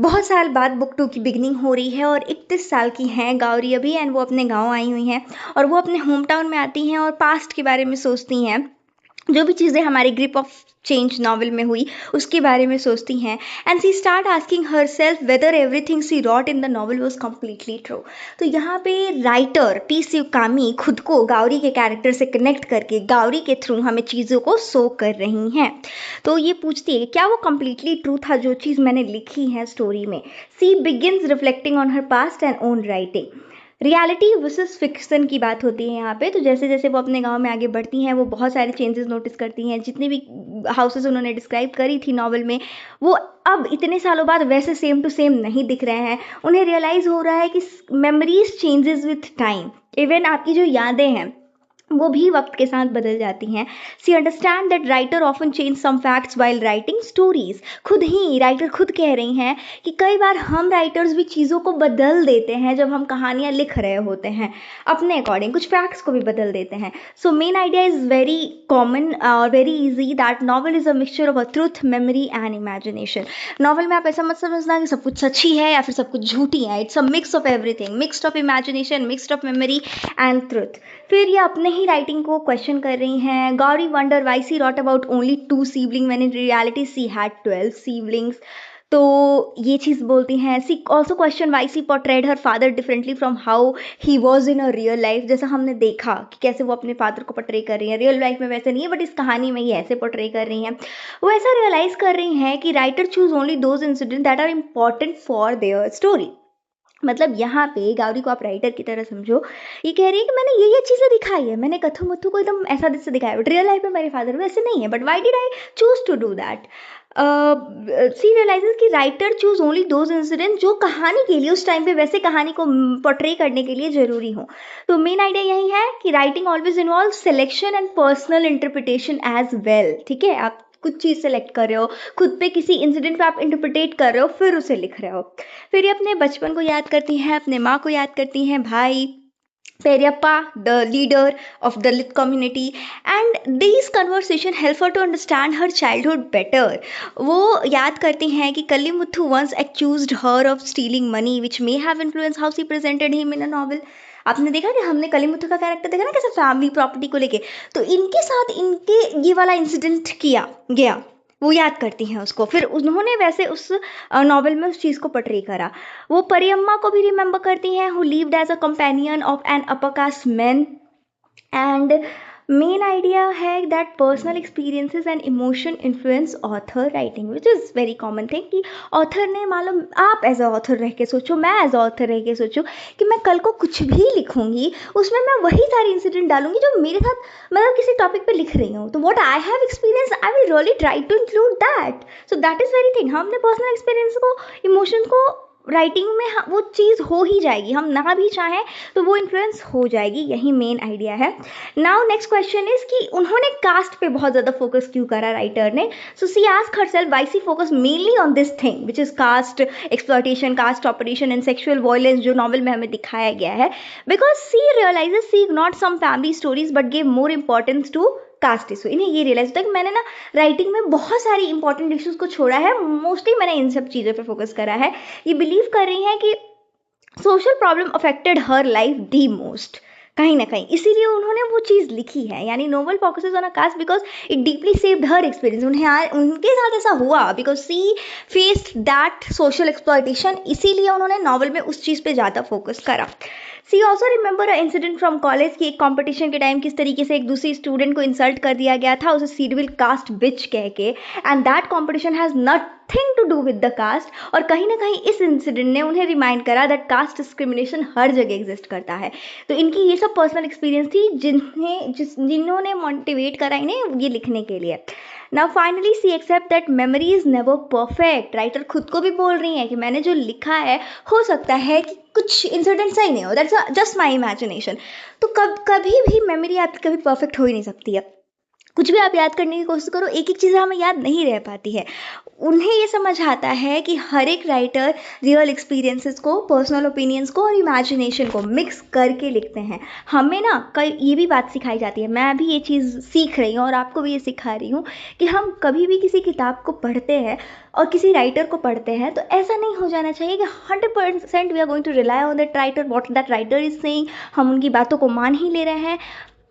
A: बहुत साल बाद बुक 2 की बिगनिंग हो रही है और 31 साल की हैं गौरी अभी, एंड वो अपने गांव आई हुई हैं और वो अपने होम टाउन में आती हैं और पास्ट के बारे में सोचती हैं, जो भी चीज़ें हमारी ग्रिप ऑफ चेंज नॉवल में हुई उसके बारे में सोचती हैं। And she start asking herself whether everything she wrote in the novel was completely true. तो यहाँ पे राइटर पी शिवकामी खुद को गौरी के कैरेक्टर से कनेक्ट करके गौरी के थ्रू हमें चीज़ों को शो कर रही हैं। तो ये पूछती है क्या वो कम्प्लीटली ट्रू था जो चीज़ मैंने लिखी है स्टोरी में। She begins reflecting on her past and own writing. Reality versus fiction की बात होती है यहाँ पे। तो जैसे जैसे वो अपने गांव में आगे बढ़ती हैं वो बहुत सारे चेंजेस नोटिस करती हैं, जितनी भी हाउसेस उन्होंने डिस्क्राइब करी थी नॉवल में वो अब इतने सालों बाद वैसे सेम टू सेम नहीं दिख रहे हैं। उन्हें रियलाइज़ हो रहा है कि memories changes with time, even आपकी जो यादें हैं वो भी वक्त के साथ बदल जाती हैं। She understand that writer often change some facts while writing stories. खुद ही राइटर खुद कह रही हैं कि कई बार हम राइटर्स भी चीज़ों को बदल देते हैं जब हम कहानियाँ लिख रहे होते हैं, अपने अकॉर्डिंग कुछ फैक्ट्स को भी बदल देते हैं। So main idea is very common और very easy that novel is a mixture of a truth, memory and imagination. Novel में आप ऐसा मत समझना कि सब कुछ सच्ची है या फिर सब कुछ झूठी है, it's a mix of everything, mixed of imagination, mixed of memory and truth. फिर ये अपने ही राइटिंग को क्वेश्चन कर रही हैं। Gauri wonder why she wrote about only 2 sibling when in reality she had 12 siblings. तो ये चीज़ बोलती हैं। She also question why she portrayed her father differently from how he was in a real life. जैसा हमने देखा कि कैसे वो अपने फादर को पोर्ट्रे कर रही हैं, रियल लाइफ में वैसे नहीं है बट इस कहानी में ये ऐसे पोर्ट्रे कर रही हैं। वो ऐसा रियलाइज कर रही हैं कि writer choose only those incident that are important for their story. मतलब यहाँ पे गौरी को आप राइटर की तरह समझो, ये कह रही है कि मैंने ये चीज़ें दिखाई है, मैंने कथु मथु को एकदम ऐसा से दिखाया, बट रियल लाइफ में मेरे फादर वैसे नहीं है, but why did I choose to do that. She realises कि writer choose only those incident जो कहानी के लिए उस टाइम पे वैसे कहानी को पोर्ट्रे करने के लिए जरूरी हो। तो मेन आइडिया यही है कि writing always involve selection and personal interpretation as well. ठीक है, आप कुछ चीज़ सेलेक्ट कर रहे हो, खुद पे किसी इंसिडेंट पे आप इंटरप्रिटेट कर रहे हो, फिर उसे लिख रहे हो। फिर ये अपने बचपन को याद करती हैं, अपने माँ को याद करती हैं, भाई Periappa, the leader of the Dalit community, and these conversation help her to understand her childhood better. वो याद करती हैं कि Kalimuthu once accused her of stealing money, which may have influenced how she presented him in a novel. आपने देखा कि हमने कलीमुथु का कैरेक्टर देखा ना कैसे फैमिली प्रॉपर्टी को लेके, तो इनके साथ इनके ये वाला इंसिडेंट किया गया, वो याद करती हैं उसको। फिर उन्होंने वैसे उस नॉवेल में उस चीज़ को पोर्ट्रे करा। वो परियम्मा को भी रिमेंबर करती हैं, who lived as a companion of an upper caste man. And main idea है that personal experiences and emotion influence author writing, which is very common thing कि ऑथर ने, मालूम आप एज अ ऑथर रह के सोचो, मैं एज अ ऑथर रह के सोचूं कि मैं कल को कुछ भी लिखूंगी उसमें मैं वही सारे इंसिडेंट डालूंगी जो मेरे साथ, मतलब किसी टॉपिक पे लिख रही हूँ, तो what I have experience I will really try to include that. So that is very thing, हम अपने पर्सनल एक्सपीरियंस को, इमोशन को राइटिंग में वो चीज़ हो ही जाएगी, हम ना भी चाहें तो वो इन्फ्लुएंस हो जाएगी, यही मेन आइडिया है। नाउ नेक्स्ट क्वेश्चन इज कि उन्होंने कास्ट पे बहुत ज़्यादा फोकस क्यों करा राइटर ने। So she ask herself why she focus mainly on this thing which is caste exploitation, caste oppression and sexual violence जो नॉवल में हमें दिखाया गया है। Because she realises she ignored some family stories but gave more importance to caste issue. इन्हें ये realise होता है कि मैंने ना राइटिंग में बहुत सारी इंपॉर्टेंट इश्यूज को छोड़ा है, मोस्टली मैंने इन सब चीज़ों पे फोकस करा है। ये बिलीव कर रही हैं कि social problem affected her life the most, कहीं ना कहीं इसीलिए उन्होंने वो चीज़ लिखी है। यानी novel focuses on a caste because it deeply saved her experience. उनके साथ ऐसा हुआ because she faced that social exploitation, इसीलिए उन्होंने नॉवल में उस चीज़ पे ज़्यादा फोकस करा। She also remember a incident from college की एक कॉम्पिटिशन के टाइम किस तरीके से एक दूसरी स्टूडेंट को इंसल्ट कर दिया गया था उसे सीरियल कास्ट बिच कह के, and that competition has nothing to do with the caste. और कहीं ना कहीं इस इंसिडेंट ने उन्हें रिमाइंड करा दैट कास्ट डिस्क्रिमिनेशन हर जगह एग्जिस्ट करता है। तो इनकी ये सब पर्सनल एक्सपीरियंस थी जिन्होंने मोटिवेट करा इन्हें ये लिखने के लिए। Now finally she accept that memory is never perfect. Writer खुद को भी बोल रही हैं कि मैंने जो लिखा है हो सकता है कि कुछ इंसिडेंट सही नहीं हो, दैट्स जस्ट माई इमेजिनेशन। तो कभी भी मेमोरी आपकी कभी परफेक्ट हो ही नहीं सकती है। कुछ भी आप याद करने की कोशिश करो, एक एक चीज़ हमें याद नहीं रह पाती है। उन्हें ये समझ आता है कि हर एक राइटर रियल एक्सपीरियंसेस को, पर्सनल ओपिनियंस को और इमेजिनेशन को मिक्स करके लिखते हैं। हमें ना कई ये भी बात सिखाई जाती है, मैं भी ये चीज़ सीख रही हूँ और आपको भी ये सिखा रही हूँ कि हम कभी भी किसी किताब को पढ़ते हैं और किसी राइटर को पढ़ते हैं तो ऐसा नहीं हो जाना चाहिए कि 100% we are going to rely on that writer, what that writer is saying, हम उनकी बातों को मान ही ले रहे हैं।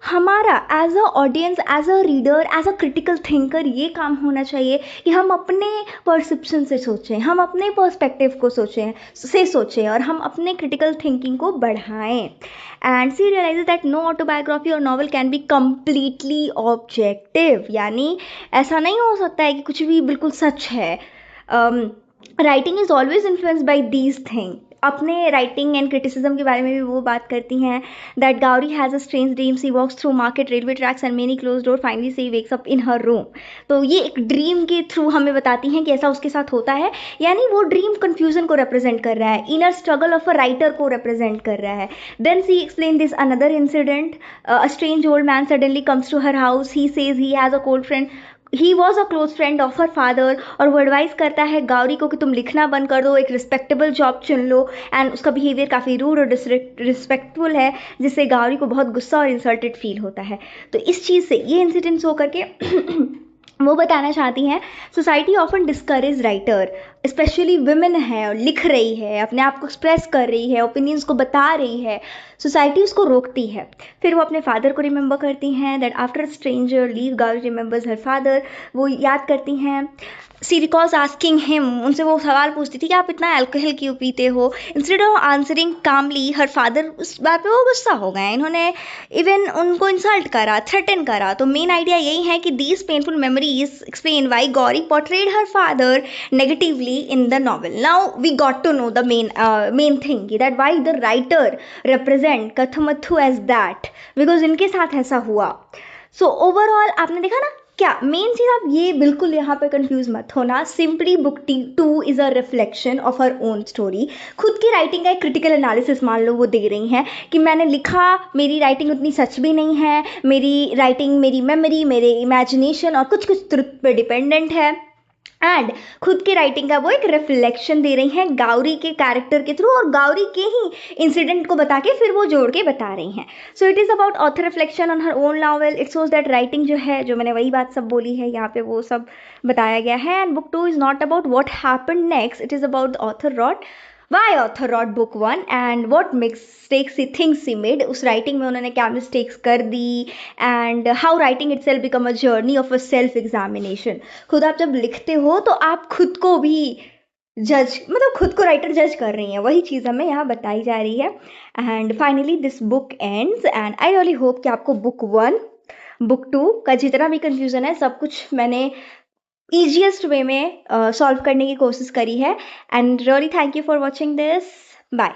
A: हमारा as a audience, as a reader, as a critical thinker ये काम होना चाहिए कि हम अपने परसेप्शन से सोचें, हम अपने पर्सपेक्टिव को सोचें और हम अपने क्रिटिकल थिंकिंग को बढ़ाएं। And she realise that no autobiography और novel can be completely objective. यानी ऐसा नहीं हो सकता है कि कुछ भी बिल्कुल सच है। Writing is always influence by these thing. अपने राइटिंग एंड क्रिटिसिज्म के बारे में भी वो बात करती हैं that Gauri has a strange dream, she walks through market, railway tracks and many close door, finally she wakes up in her room. तो ये एक ड्रीम के थ्रू हमें बताती हैं कि ऐसा उसके साथ होता है। यानी वो ड्रीम कन्फ्यूजन को रिप्रेजेंट कर रहा है, inner struggle of a writer को रिप्रेजेंट कर रहा है। Then see explain this another incident, a strange old man suddenly comes to her house, he says he has a cold friend, he was a close friend of her father, और वो advice करता है गौरी को कि तुम लिखना बंद कर दो, एक रिस्पेक्टेबल जॉब चुन लो। एंड उसका बिहेवियर काफ़ी रूड और डिसरिस्पेक्टफुल है जिससे गौरी को बहुत गुस्सा और इंसल्टेड फील होता है। तो इस चीज़ से ये इंसिडेंट्स होकर के वो बताना चाहती हैं society often discourage writer, specially women है और लिख रही है, अपने आप को एक्सप्रेस कर रही है, ओपिनियंस को बता रही है, सोसाइटी उसको रोकती है। फिर वो अपने फादर को रिमेंबर करती हैं that after stranger leave Gauri remembers her father. वो याद करती हैं, सी रिकॉल्स आस्किंग हिम, उनसे वो सवाल पूछती थी कि आप इतना अल्कोहल क्यों पीते हो। Instead of answering calmly her father, उस बात पे वो गुस्सा हो गए, इन्होंने इवन उनको इंसल्ट करा, थ्रेटन करा। तो मेन आइडिया यही है कि these painful memories explain why Gauri portrayed her father negatively in the novel. Now we got to know the main thing that why the writer represent Kathumathu as that, because इनके साथ ऐसा हुआ। So overall आपने देखा ना क्या main चीज़, आप ये बिल्कुल यहाँ पे कंफ्यूज मत होना। Simply book 2 is a reflection of her own story. खुद की राइटिंग का एक क्रिटिकल एनालिसिस मान लो वो दे रही हैं कि मैंने लिखा, मेरी राइटिंग उतनी सच भी नहीं है, मेरी राइटिंग मेरी मेमोरी, मेरे इमेजिनेशन और कुछ कुछ ट्रुथ पे डिपेंडेंट है। एंड खुद की राइटिंग का वो एक रिफ्लेक्शन दे रही हैं गौरी के कैरेक्टर के थ्रू, और गौरी के ही इंसिडेंट को बता के फिर वो जोड़ के बता रही हैं। So it is about author reflection on her own novel. It shows that writing जो है, जो मैंने वही बात सब बोली है यहाँ पे, वो सब बताया गया है। And book 2 is not about what happen next, it is about the author wrote why author wrote book 1 and what mistakes he thinks he made, उस राइटिंग में उन्होंने क्या मिस्टेक्स कर दी, and how writing itself become a journey of a self examination। खुद आप जब लिखते हो तो आप खुद को भी जज, मतलब खुद को राइटर जज कर रही हैं, वही चीज़ हमें यहाँ बताई जा रही है। And finally this book ends and I really hope कि आपको बुक 1 बुक 2 का जितना भी कंफ्यूजन है सब कुछ मैंने ईजिएस्ट वे में सॉल्व करने की कोशिश करी है। And really thank you for watching this. Bye.